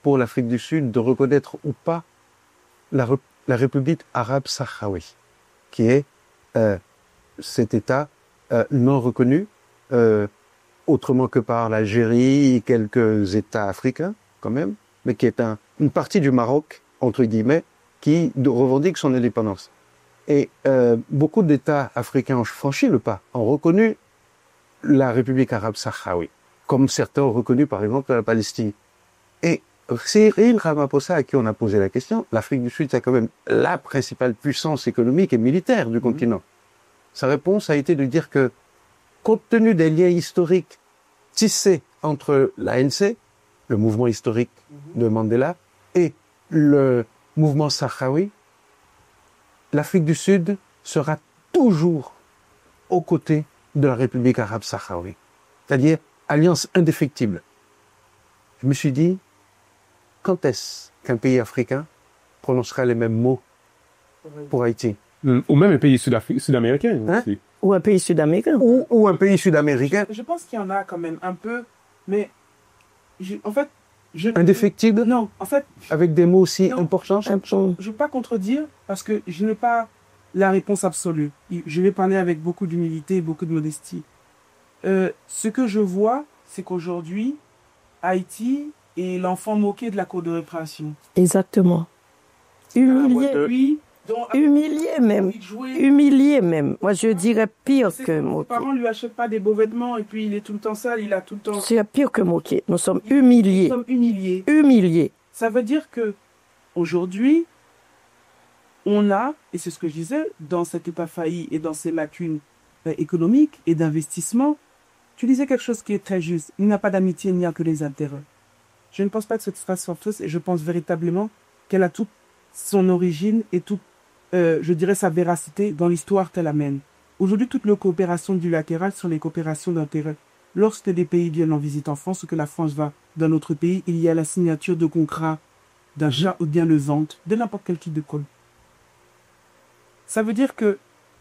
pour l'Afrique du Sud de reconnaître ou pas la République arabe sahraoui, qui est cet État non reconnu, autrement que par l'Algérie et quelques États africains, quand même, mais qui est une partie du Maroc, entre guillemets, qui revendique son indépendance. Et beaucoup d'États africains ont franchi le pas, ont reconnu la République arabe sahraoui, comme certains ont reconnu, par exemple, la Palestine. Et Cyril Ramaphosa, à qui on a posé la question, l'Afrique du Sud, c'est quand même la principale puissance économique et militaire du continent. Sa réponse a été de dire que, compte tenu des liens historiques tissés entre l'ANC, le mouvement historique de Mandela, et le mouvement sahraoui, l'Afrique du Sud sera toujours aux côtés de la République arabe sahraoui. C'est-à-dire alliance indéfectible. Je me suis dit, quand est-ce qu'un pays africain prononcera les mêmes mots pour Haïti? Ou même un pays sud-américain. Hein? Ou un pays sud-américain. Ou un pays sud-américain. Je pense qu'il y en a quand même un peu, mais Indéfectible? Non, en fait... Avec des mots aussi non, importants? je ne veux pas contredire parce que je n'ai pas la réponse absolue. Je vais parler avec beaucoup d'humilité et beaucoup de modestie. Ce que je vois, c'est qu'aujourd'hui, Haïti est l'enfant moqué de la cour de récréation. Exactement. Humilié. Humilié même. Humilié même. Moi, je dirais pire que moqué. Ses parents ne lui achètent pas des beaux vêtements et puis il est tout le temps sale, il a tout le temps... C'est pire que moqué. Nous sommes humiliés. Nous sommes humiliés. Humiliés. Ça veut dire que aujourd'hui, on a, et c'est ce que je disais, dans cet État failli et dans ses lacunes économiques et d'investissement, tu disais quelque chose qui est très juste. Il n'y a pas d'amitié, il n'y a que des intérêts. Je ne pense pas que cette phrase soit fausse et je pense véritablement qu'elle a toute son origine et toute, je dirais, sa véracité dans l'histoire qu'elle amène. Aujourd'hui, toutes les coopérations bilatérales sont les coopérations d'intérêt. Lorsque des pays viennent en visite en France ou que la France va dans notre pays, il y a la signature de contrats d'achat ou bien de vente de n'importe quel type de code. Ça veut dire que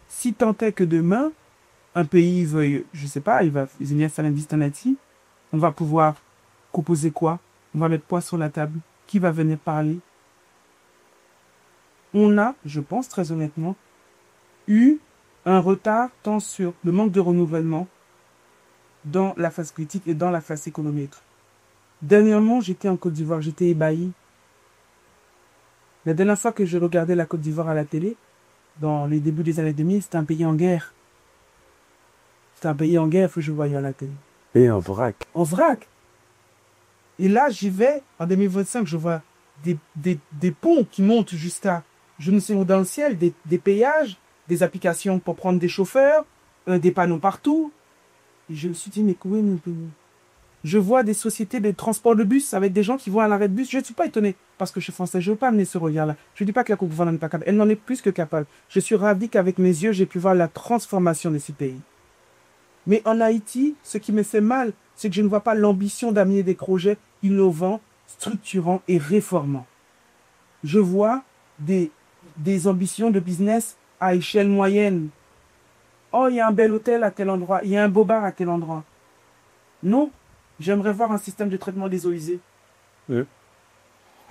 si tant est que demain, un pays veuille, je sais pas, il va installer une visite en Haïti, on va pouvoir proposer quoi? On va mettre quoi sur la table? Qui va venir parler? On a, je pense très honnêtement, eu un retard tant sur le manque de renouvellement dans la phase politique et dans la phase économique. Dernièrement, j'étais en Côte d'Ivoire, j'étais ébahi. La dernière fois que je regardais la Côte d'Ivoire à la télé, dans les débuts des années 2000, c'était un pays en guerre. C'était un pays en guerre que je voyais à la télé. Et en vrac. En vrac. Et là, j'y vais, en 2025, je vois des ponts qui montent jusqu'à, je ne sais où dans le ciel, des péages, des applications pour prendre des chauffeurs, des panneaux partout. Et je me suis dit, mais oui, je vois des sociétés de transport de bus avec des gens qui vont à l'arrêt de bus. Je ne suis pas étonné parce que je suis français. Je ne veux pas amener ce regard-là. Je ne dis pas que la Côte d'Ivoire n'en est pas capable. Elle n'en est plus que capable. Je suis ravi qu'avec mes yeux, j'ai pu voir la transformation de ces pays. Mais en Haïti, ce qui me fait mal, c'est que je ne vois pas l'ambition d'amener des projets innovants, structurants et réformants. Je vois des ambitions de business à échelle moyenne. Oh, il y a un bel hôtel à tel endroit, il y a un beau bar à tel endroit. Non, j'aimerais voir un système de traitement des eaux usées. Oui.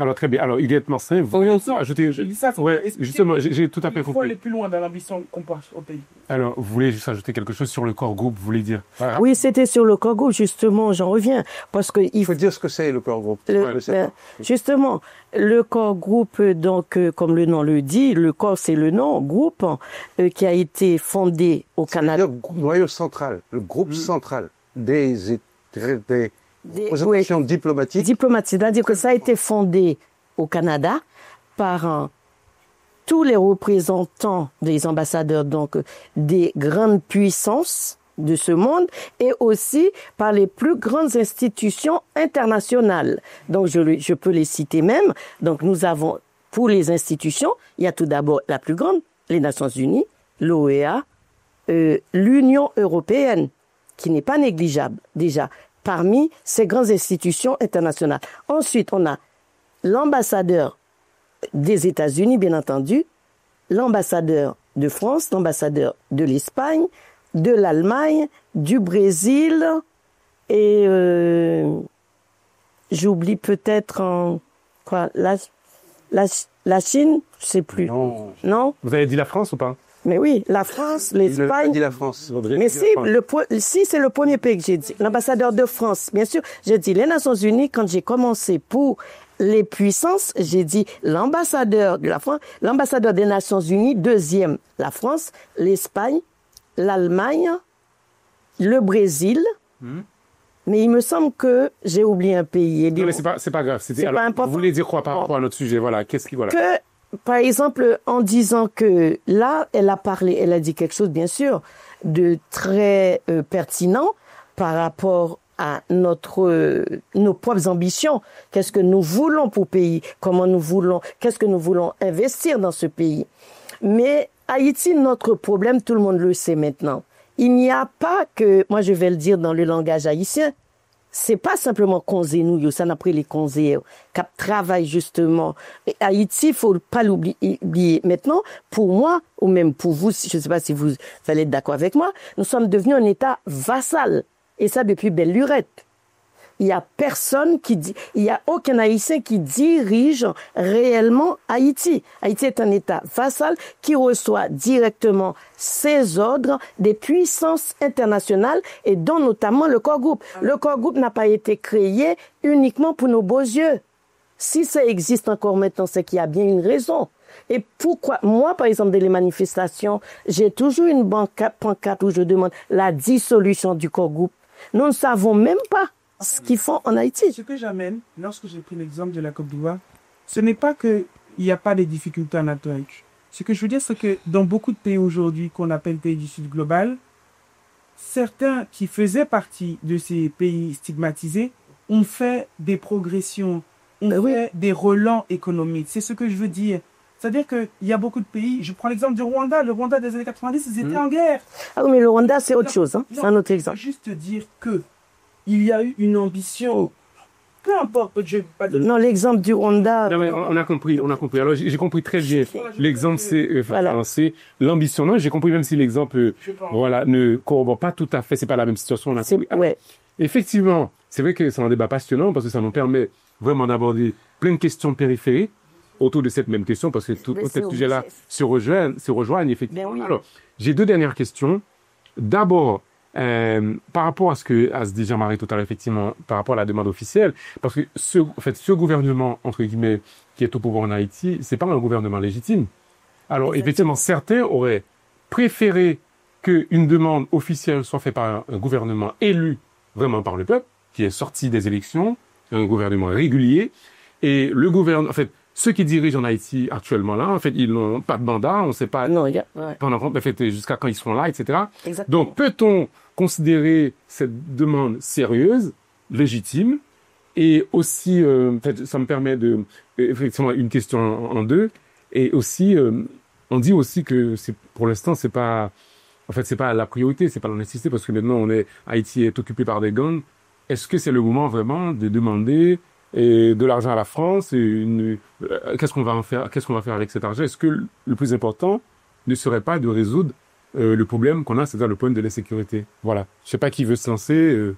Alors, très bien. Alors, Iliette Marcin, vous ajoutez... Ouais, justement, j'ai tout à fait compris. Il faut aller plus loin dans l'ambition qu'on porte au pays. Alors, vous voulez juste ajouter quelque chose sur le corps groupe, vous voulez dire? Voilà. Oui, c'était sur le corps groupe, justement, j'en reviens. Parce que il faut dire ce que c'est, le corps groupe. Justement, le corps groupe, donc, comme le nom le dit, le corps, c'est le nom, groupe, qui a été fondé au Canada. C'est-à-dire le noyau central, le groupe central des organisations diplomatiques. Diplomatiques, c'est-à-dire que ça a été fondé au Canada par tous les représentants des ambassadeurs, donc des grandes puissances de ce monde, et aussi par les plus grandes institutions internationales. Donc je peux les citer même. Donc nous avons, pour les institutions, il y a tout d'abord la plus grande, les Nations Unies, l'OEA, l'Union européenne, qui n'est pas négligeable déjà, parmi ces grandes institutions internationales. Ensuite, on a l'ambassadeur des États-Unis, bien entendu, l'ambassadeur de France, l'ambassadeur de l'Espagne, de l'Allemagne, du Brésil, et j'oublie peut-être la Chine, je sais plus. Non. Vous avez dit la France ou pas? Mais oui, la France, l'Espagne. Il a dit la France. Mais si c'est le premier pays que j'ai dit, l'ambassadeur de France, bien sûr, j'ai dit les Nations Unies. Quand j'ai commencé pour les puissances, j'ai dit l'ambassadeur de la France, l'ambassadeur des Nations Unies, deuxième, la France, l'Espagne, l'Allemagne, le Brésil. Mais il me semble que j'ai oublié un pays. Non, mais c'est pas grave. Alors, pas important. Vous voulez dire quoi par rapport à notre sujet? Voilà. Par exemple, en disant que là, elle a dit quelque chose, bien sûr, de très pertinent par rapport à nos propres ambitions. Qu'est-ce que nous voulons pour le pays? Qu'est-ce que nous voulons investir dans ce pays? Mais Haïti, notre problème, tout le monde le sait maintenant. Il n'y a pas que, moi je vais le dire dans le langage haïtien, c'est pas simplement Konzé nous, ça n'a pris les Konzé qui travaillent justement. Et Haïti, faut pas l'oublier. Maintenant, pour moi, ou même pour vous, je ne sais pas si vous allez être d'accord avec moi, nous sommes devenus un État vassal. Et ça depuis belle lurette. Il y a personne il y a aucun Haïtien qui dirige réellement Haïti. Haïti est un État vassal qui reçoit directement ses ordres des puissances internationales et dont notamment le corps groupe. Le corps groupe n'a pas été créé uniquement pour nos beaux yeux. Si ça existe encore maintenant, c'est qu'il y a bien une raison. Et pourquoi, moi, par exemple, dans les manifestations, j'ai toujours une pancarte où je demande la dissolution du corps groupe. Nous ne savons même pas ce qu'ils font en Haïti. Ce que j'amène, lorsque j'ai pris l'exemple de la Côte d'Ivoire, ce n'est pas qu'il n'y a pas de difficultés en Haïti. Ce que je veux dire, c'est que dans beaucoup de pays aujourd'hui qu'on appelle pays du Sud global, certains qui faisaient partie de ces pays stigmatisés ont fait des progressions on Oui. fait des relents économiques. C'est ce que je veux dire. C'est-à-dire qu'il y a beaucoup de pays, je prends l'exemple du Rwanda. Le Rwanda des années 90, ils étaient en guerre. Ah oui, mais le Rwanda, c'est autre chose. Hein. Non, C'est un autre je veux exemple. juste dire que il y a eu une ambition. Peu importe, je ne vais pas donner. Non, l'exemple du Rwanda, Non, mais on a compris, on a compris. Alors, j'ai compris très bien. L'exemple, Voilà. c'est l'ambition. Non, j'ai compris même si l'exemple, Je pense. voilà, ne corrobore pas tout à fait. C'est pas la même situation. On a compris. c'est ouais. Effectivement, c'est vrai que c'est un débat passionnant parce que ça nous permet vraiment d'aborder plein de questions périphériques autour de cette même question parce que tous Mais ces c'est sujets-là obligé. se rejoignent effectivement. Ben oui. Alors, j'ai deux dernières questions. D'abord, par rapport à ce que a dit Jean-Marie tout à l'heure, effectivement, par rapport à la demande officielle, parce que ce gouvernement, entre guillemets, qui est au pouvoir en Haïti, c'est pas un gouvernement légitime. Alors, Exactement. effectivement, certains auraient préféré qu'une demande officielle soit faite par un gouvernement élu vraiment par le peuple, qui est sorti des élections, un gouvernement régulier, et le gouvernement, en fait, ceux qui dirigent en Haïti actuellement là, en fait, ils n'ont pas de mandat, on ne sait pas Non, ouais. pendant en fait, jusqu'à quand ils seront là, etc. Exactement. Donc, peut-on considérer cette demande sérieuse, légitime, et aussi, en fait, ça me permet de, effectivement, une question en deux, et aussi, on dit aussi que c'est, pour l'instant, c'est pas la priorité, c'est pas la nécessité, parce que maintenant, Haïti est occupé par des gangs. Est-ce que c'est le moment vraiment de demander de l'argent à la France qu'est-ce qu'on va en faire, qu'est-ce qu'on va faire avec cet argent? Est-ce que le plus important ne serait pas de résoudre le problème qu'on a, c'est-à-dire le problème de l'insécurité? Voilà. Je sais pas qui veut se lancer.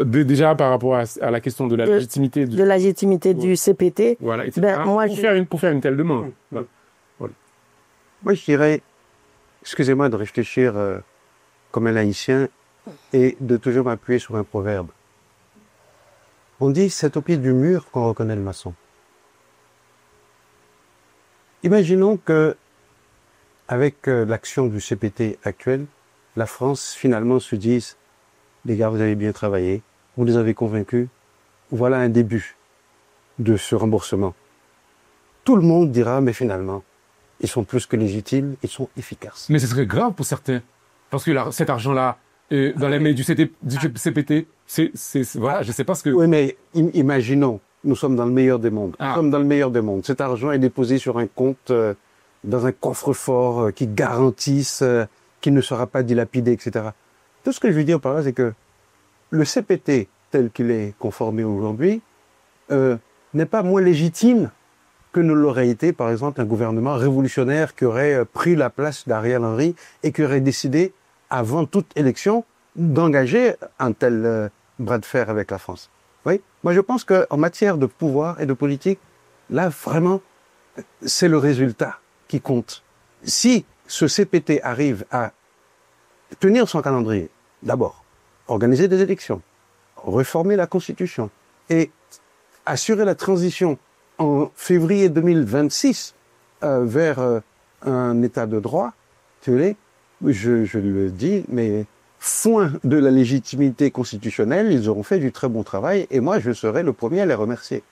Déjà par rapport à la question de la légitimité de la légitimité du CPT. voilà, etc. Ben, moi, pour faire une telle demande. Voilà. Moi, je dirais, excusez-moi de réfléchir comme un laïcien et de toujours m'appuyer sur un proverbe. On dit, c'est au pied du mur qu'on reconnaît le maçon. Imaginons que, avec l'action du CPT actuel, la France finalement se dise, les gars, vous avez bien travaillé, vous les avez convaincus, voilà un début de ce remboursement. Tout le monde dira, mais finalement, ils sont plus que légitimes, ils sont efficaces. Mais ce serait grave pour certains. Parce que cet argent-là, dans les mains du CPT, voilà, je sais pas ce que... Oui, mais imaginons, nous sommes dans le meilleur des mondes. Ah. Nous sommes dans le meilleur des mondes. Cet argent est déposé sur un compte, dans un coffre-fort qui garantisse qu'il ne sera pas dilapidé, etc. Tout ce que je veux dire par là, c'est que le CPT, tel qu'il est conformé aujourd'hui, n'est pas moins légitime que ne l'aurait été, par exemple, un gouvernement révolutionnaire qui aurait pris la place d'Ariel Henry et qui aurait décidé, avant toute élection, d'engager un tel bras de fer avec la France. Oui, moi je pense qu'en matière de pouvoir et de politique, là vraiment, c'est le résultat qui compte. Si ce CPT arrive à tenir son calendrier, d'abord, organiser des élections, réformer la Constitution et assurer la transition en février 2026 vers un état de droit, tu sais, je le dis, mais foin de la légitimité constitutionnelle, ils auront fait du très bon travail et moi je serai le premier à les remercier.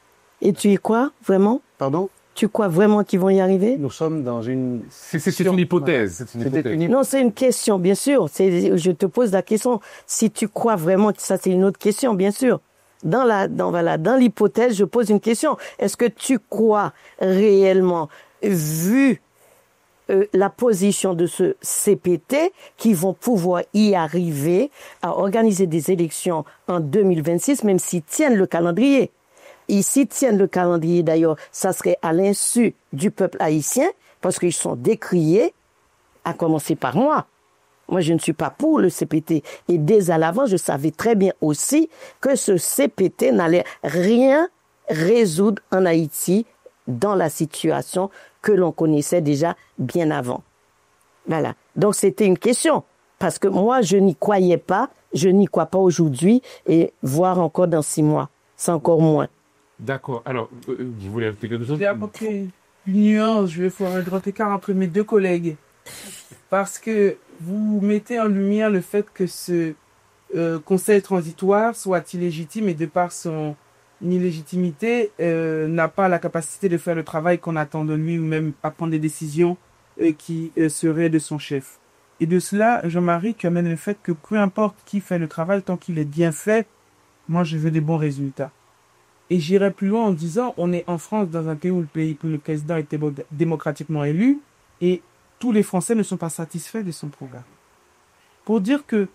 Et tu y crois vraiment? Pardon? Tu crois vraiment qu'ils vont y arriver? Nous sommes dans une... C'est une hypothèse. C'est une C'était hypothèse. une Non, c'est une question, bien sûr. Je te pose la question. Si tu crois vraiment que ça, c'est une autre question, bien sûr. Dans l'hypothèse, je pose une question. Est-ce que tu crois réellement, vu la position de ce CPT, qu'ils vont pouvoir y arriver à organiser des élections en 2026, même s'ils tiennent le calendrier? Et s'ils tiennent le calendrier, d'ailleurs, ça serait à l'insu du peuple haïtien, parce qu'ils sont décriés, à commencer par moi. Moi, je ne suis pas pour le CPT. Et dès à l'avant, je savais très bien aussi que ce CPT n'allait rien résoudre en Haïti dans la situation que l'on connaissait déjà bien avant. Voilà. Donc, c'était une question. Parce que moi, je n'y croyais pas. Je n'y crois pas aujourd'hui. Et voire encore dans 6 mois. C'est encore moins. D'accord. Alors, vous voulez ajouter quelque chose? Je vais apporter une nuance, je vais faire un grand écart entre mes deux collègues. Parce que vous mettez en lumière le fait que ce conseil transitoire soit illégitime et de par son illégitimité n'a pas la capacité de faire le travail qu'on attend de lui ou même à prendre des décisions qui seraient de son chef. Et de cela, Jean-Marie, tu amènes le fait que peu importe qui fait le travail, tant qu'il est bien fait, moi je veux des bons résultats. Et j'irai plus loin en disant, on est en France, dans un pays où le président est démocratiquement élu, et tous les Français ne sont pas satisfaits de son programme. Pour dire que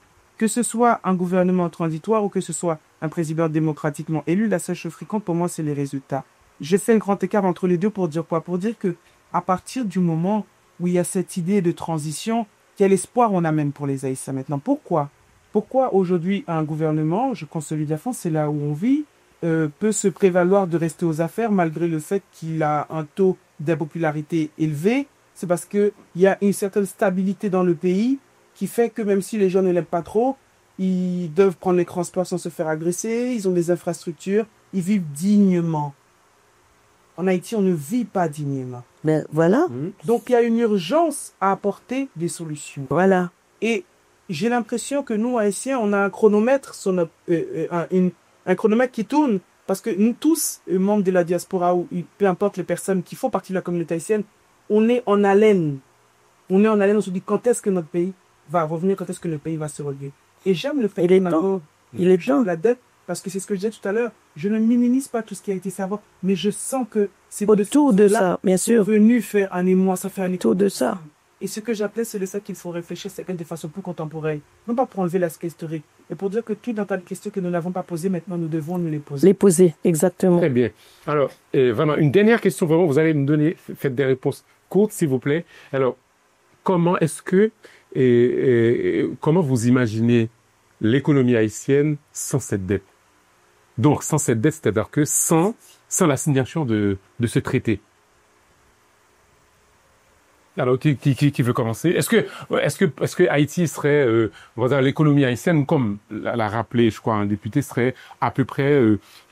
ce soit un gouvernement transitoire ou que ce soit un président démocratiquement élu, la seule chose qui compte pour moi, c'est les résultats. Je fais un grand écart entre les deux pour dire quoi? Pour dire que à partir du moment où il y a cette idée de transition, quel espoir on a même pour les Haïtiens maintenant? Pourquoi? Pourquoi aujourd'hui un gouvernement, je consolide la France, c'est là où on vit, peut se prévaloir de rester aux affaires malgré le fait qu'il a un taux d'impopularité élevé? C'est parce qu'il y a une certaine stabilité dans le pays qui fait que même si les gens ne l'aiment pas trop, ils doivent prendre les transports sans se faire agresser, ils ont des infrastructures, ils vivent dignement. En Haïti, on ne vit pas dignement. Ben, voilà. Donc, il y a une urgence à apporter des solutions. Voilà. Et j'ai l'impression que nous, Haïtiens, on a un chronomètre, un chronomètre qui tourne, parce que nous tous, membres de la diaspora, ou peu importe les personnes qui font partie de la communauté haïtienne, on est en haleine. On est en haleine, on se dit quand est-ce que notre pays va revenir, quand est-ce que le pays va se relever. Et j'aime le fait Il est temps. La dette, parce que c'est ce que je disais tout à l'heure, je ne minimise pas tout ce qui a été fait avant, mais je sens que c'est autour de ça, bien sûr. venu faire un émoi, ça fait un Autour de ça. Et ce que j'appelais, c'est de ça qu'il faut réfléchir, c'est de façon plus contemporaine. Non pas pour enlever l'aspect historique, mais pour dire que toutes les questions que nous n'avons pas posées, maintenant nous devons nous les poser. Les poser, exactement. Très bien. Alors, vraiment, une dernière question, vraiment, vous allez me donner, faites des réponses courtes, s'il vous plaît. Alors, comment est-ce que, comment vous imaginez l'économie haïtienne sans cette dette? Donc, sans cette dette, c'est-à-dire que sans la signation de ce traité. Alors, qui veut commencer? Est-ce que Haïti serait, on va dire, l'économie haïtienne, comme l'a rappelé, je crois, un député, serait à peu près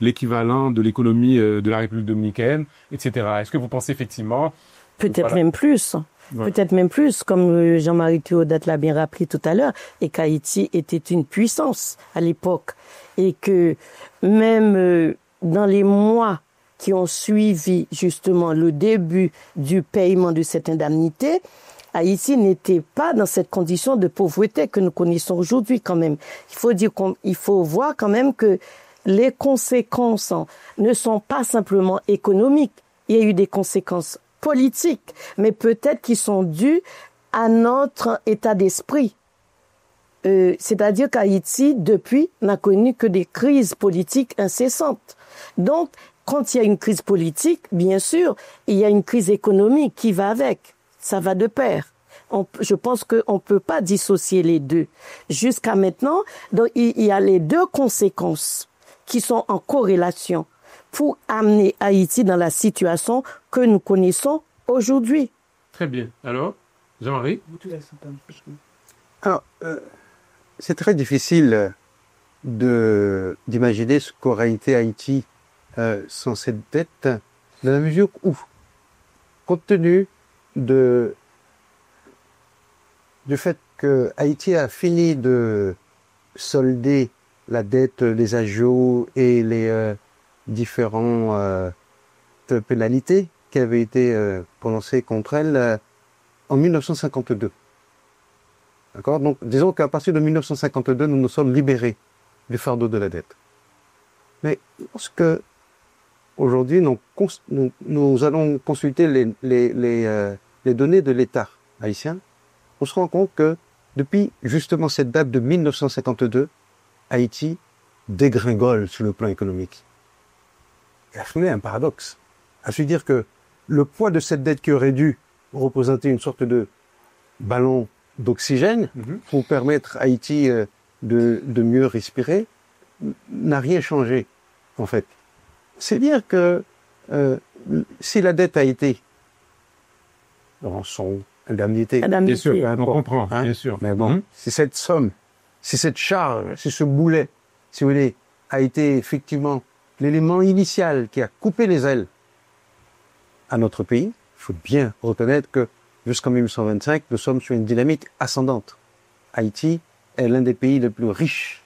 l'équivalent de l'économie de la République dominicaine, etc. Est-ce que vous pensez effectivement? Peut-être même plus. Ouais. Peut-être même plus, comme Jean-Marie Théodate l'a bien rappelé tout à l'heure, et qu'Haïti était une puissance à l'époque. Et que même dans les mois qui ont suivi justement le début du paiement de cette indemnité, Haïti n'était pas dans cette condition de pauvreté que nous connaissons aujourd'hui quand même. Il faut voir quand même que les conséquences ne sont pas simplement économiques. Il y a eu des conséquences politiques, mais peut-être qui sont dues à notre état d'esprit. C'est-à-dire qu'Haïti, depuis, n'a connu que des crises politiques incessantes. Donc, quand il y a une crise politique, bien sûr, il y a une crise économique qui va avec. Ça va de pair. Je pense qu'on ne peut pas dissocier les deux. Jusqu'à maintenant, donc, il y a les deux conséquences qui sont en corrélation pour amener Haïti dans la situation que nous connaissons aujourd'hui. Très bien. Alors, Jean-Marie? Alors, c'est très difficile d'imaginer ce qu'aurait été Haïti sans cette dette, dans la mesure où, compte tenu du fait que Haïti a fini de solder la dette des agios et les différentes pénalités qui avaient été prononcées contre elle en 1952. D'accord? Donc, disons qu'à partir de 1952, nous nous sommes libérés du fardeau de la dette. Mais lorsque aujourd'hui nous allons consulter les données de l'État haïtien, on se rend compte que depuis justement cette date de 1952, Haïti dégringole sur le plan économique. Et là, c'est un paradoxe. À se dire que le poids de cette dette qui aurait dû représenter une sorte de ballon d'oxygène pour permettre à Haïti de mieux respirer n'a rien changé, en fait. C'est dire que si la dette a été dans son indemnité, bien sûr, on comprend, hein, bien sûr. Mais bon, si cette somme, si cette charge, si ce boulet, si vous voulez, a été effectivement l'élément initial qui a coupé les ailes à notre pays, il faut bien reconnaître que jusqu'en 1825, nous sommes sur une dynamique ascendante. Haïti est l'un des pays les plus riches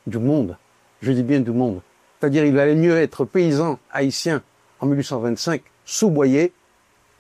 du monde. Je dis bien du monde. C'est-à-dire, il valait mieux être paysan haïtien en 1825, sous-boyé,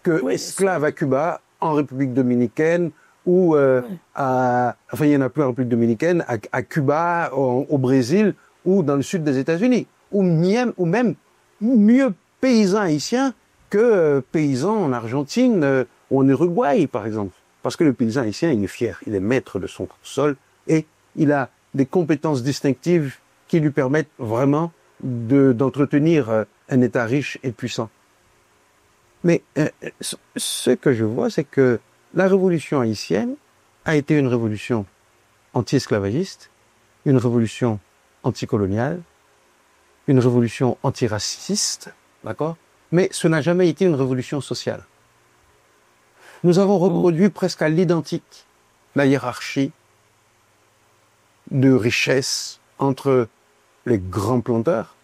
que esclave à Cuba, en République dominicaine, ou enfin, il n'y en a plus en République dominicaine, à Cuba, au Brésil, ou dans le sud des États-Unis. ou même mieux paysans haïtiens que paysans en Argentine ou en Uruguay, par exemple. Parce que le paysan haïtien, il est fier, il est maître de son sol et il a des compétences distinctives qui lui permettent vraiment d'entretenir un État riche et puissant. Mais ce que je vois, c'est que la révolution haïtienne a été une révolution anti-esclavagiste, une révolution anticoloniale, une révolution antiraciste, d'accord? Mais ce n'a jamais été une révolution sociale. Nous avons reproduit presque à l'identique la hiérarchie de richesse entre les grands planteurs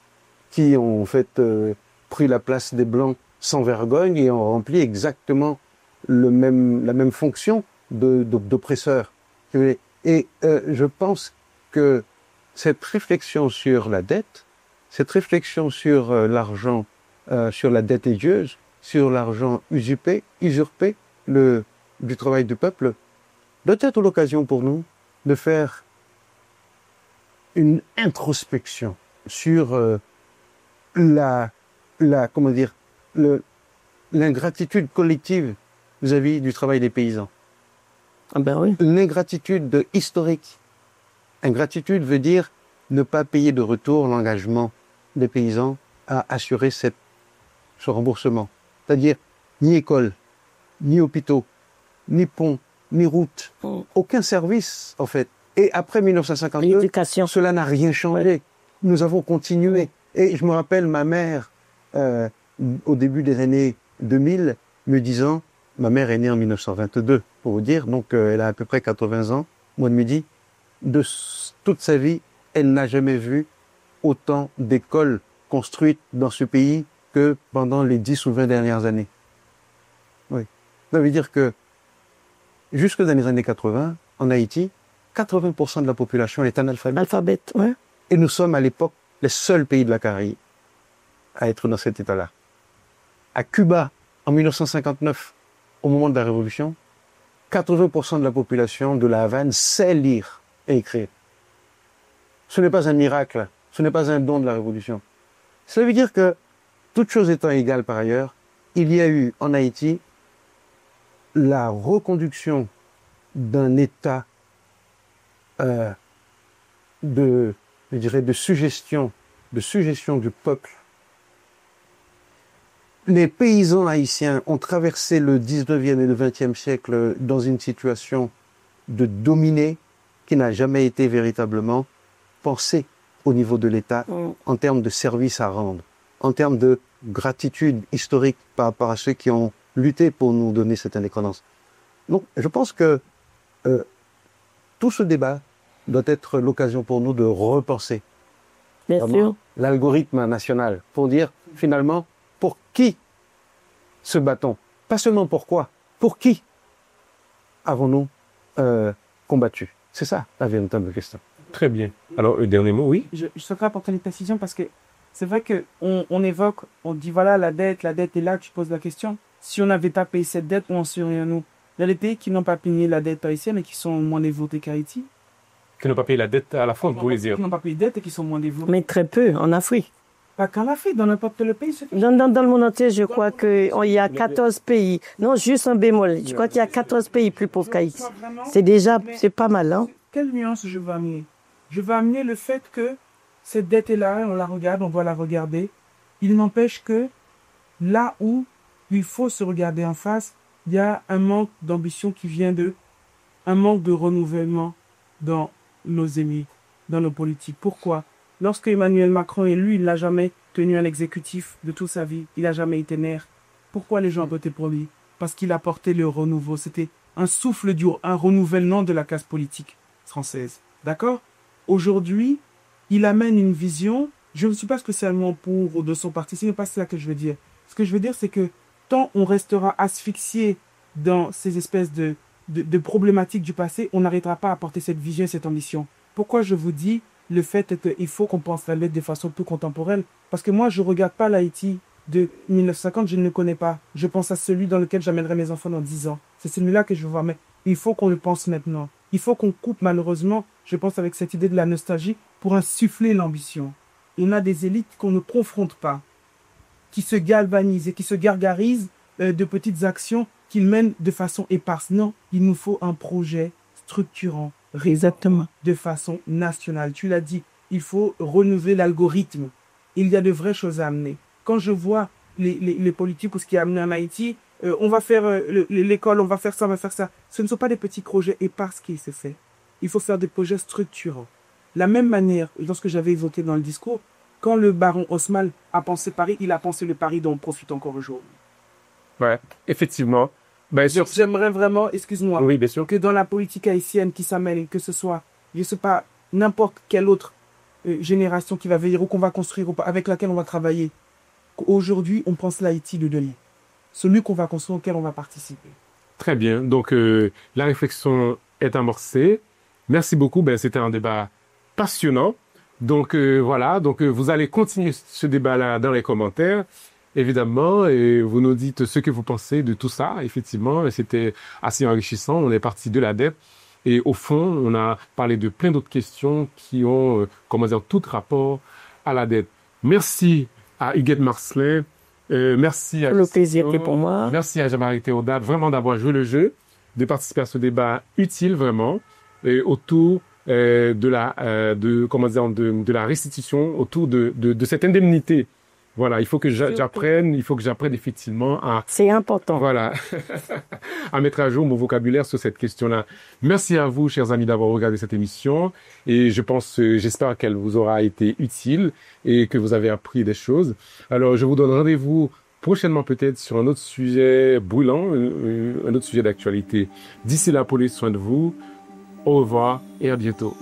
qui ont en fait pris la place des Blancs sans vergogne et ont rempli exactement la même fonction d'oppresseurs. Et je pense que cette réflexion sur la dette, cette réflexion sur l'argent, sur la dette odieuse, sur l'argent usurpé du travail du peuple, doit être l'occasion pour nous de faire une introspection sur l'ingratitude collective vis-à-vis du travail des paysans. Ah ben oui. L'ingratitude historique. Ingratitude veut dire ne pas payer de retour l'engagement des paysans à assurer ce remboursement. C'est-à-dire ni école, ni hôpitaux, ni ponts, ni routes, aucun service en fait. Et après 1952, L'éducation. cela n'a rien changé. Nous avons continué. Et je me rappelle ma mère, au début des années 2000, me disant, ma mère est née en 1922, pour vous dire, donc elle a à peu près 80 ans, moi, elle me dit, de toute sa vie, elle n'a jamais vu autant d'écoles construites dans ce pays que pendant les 10 ou 20 dernières années. Oui. Ça veut dire que, jusque dans les années 80, en Haïti, 80% de la population est analphabète. Alphabet, ouais. Et nous sommes à l'époque les seuls pays de la Caraïbe à être dans cet état-là. À Cuba, en 1959, au moment de la Révolution, 80% de la population de la Havane sait lire et écrire. Ce n'est pas un miracle, ce n'est pas un don de la Révolution. Cela veut dire que, toutes choses étant égales par ailleurs, il y a eu en Haïti la reconduction d'un état de suggestion du peuple. Les paysans haïtiens ont traversé le 19e et le 20e siècle dans une situation de dominée qui n'a jamais été véritablement pensée au niveau de l'État en termes de services à rendre, en termes de gratitude historique par rapport à ceux qui ont lutté pour nous donner cette indépendance. Donc, je pense que tout ce débat doit être l'occasion pour nous de repenser Bien sûr. l'algorithme national pour dire finalement pour qui se bat-on? Pas seulement pourquoi, pour qui avons-nous combattu? C'est ça la véritable question. Très bien. Alors, le dernier mot, oui? Je souhaiterais apporter une précision parce que c'est vrai qu'on évoque, on dit voilà, la dette est là, tu poses la question. Si on n'avait pas payé cette dette, où en serions-nous? Il y a des pays qui n'ont pas payé la dette haïtienne et qui sont moins développés qu'Haïti. Qui n'ont pas payé la dette à la France, vous voulez dire? Qui n'ont pas payé de dette et qui sont moins développés. Mais très peu en Afrique. Pas qu'en Afrique, dans n'importe quel pays. Dans le monde entier, je crois qu'il y a 14 pays. Non, juste un bémol. Je crois qu'il y a 14 pays plus pauvres qu'Haïti. C'est pas mal, hein? Quelle nuance je veux amener? Je veux amener le fait que cette dette est là, on la regarde, on doit la regarder. Il n'empêche que là où il faut se regarder en face, il y a un manque d'ambition qui vient un manque de renouvellement dans nos élites, dans nos politiques. Pourquoi? Lorsque Emmanuel Macron est élu, il n'a jamais tenu un exécutif de toute sa vie. Il n'a jamais été maire. Pourquoi les gens ont voté pour lui? Parce qu'il a porté le renouveau. C'était un souffle un renouvellement de la classe politique française. D'accord? Aujourd'hui, il amène une vision. Je ne suis pas spécialement pour ou de son parti. Ce n'est pas cela que je veux dire. Ce que je veux dire, c'est que tant on restera asphyxié dans ces espèces de problématiques du passé, on n'arrêtera pas à porter cette vision et cette ambition. Pourquoi je vous dis le fait qu'il faut qu'on pense la lettre de façon plus contemporaine? Parce que moi, je ne regarde pas l'Haïti de 1950, je ne le connais pas. Je pense à celui dans lequel j'amènerai mes enfants dans 10 ans. C'est celui-là que je veux voir. Mais il faut qu'on le pense maintenant. Il faut qu'on coupe, malheureusement, je pense avec cette idée de la nostalgie, pour insuffler l'ambition. on a des élites qu'on ne confronte pas, qui se galvanisent et qui se gargarisent de petites actions qu'ils mènent de façon éparse. Non, il nous faut un projet structurant, Exactement. de façon nationale. Tu l'as dit, il faut renouveler l'algorithme. Il y a de vraies choses à amener. Quand je vois les politiques ou ce qui est amené en Haïti, on va faire l'école, on va faire ça, on va faire ça. Ce ne sont pas des petits projets éparses qui se fait. Il faut faire des projets structurants. La même manière, lorsque j'avais évoqué dans le discours, quand le baron Haussmann a pensé Paris, il a pensé le Paris dont on profite encore aujourd'hui. Ouais, effectivement. Ben, sur... J'aimerais vraiment, excuse-moi, Oui, bien sûr. que dans la politique haïtienne qui s'amène, que ce soit, je ne sais pas, n'importe quelle autre génération qui va venir ou qu'on va construire ou pas, avec laquelle on va travailler, qu'aujourd'hui, on pense l'Haïti de demain. Celui qu'on va construire, auquel on va participer. Très bien. Donc, la réflexion est amorcée. Merci beaucoup. Ben, c'était un débat passionnant. Donc, voilà. Donc, vous allez continuer ce débat-là dans les commentaires, évidemment. Et vous nous dites ce que vous pensez de tout ça. Effectivement, c'était assez enrichissant. On est parti de la dette. Et au fond, on a parlé de plein d'autres questions qui ont, tout rapport à la dette. Merci à Huguette Marcelin. Merci à Le plaisir était pour moi. Merci à Jean-Marie Théodate, vraiment d'avoir joué le jeu, de participer à ce débat utile, vraiment, et autour de la restitution, autour de cette indemnité. Voilà, il faut que j'apprenne effectivement à... C'est important. Voilà, à mettre à jour mon vocabulaire sur cette question-là. Merci à vous, chers amis, d'avoir regardé cette émission. Et j'espère qu'elle vous aura été utile et que vous avez appris des choses. Alors, je vous donne rendez-vous prochainement peut-être sur un autre sujet brûlant, un autre sujet d'actualité. D'ici là, prenez soin de vous. Au revoir et à bientôt.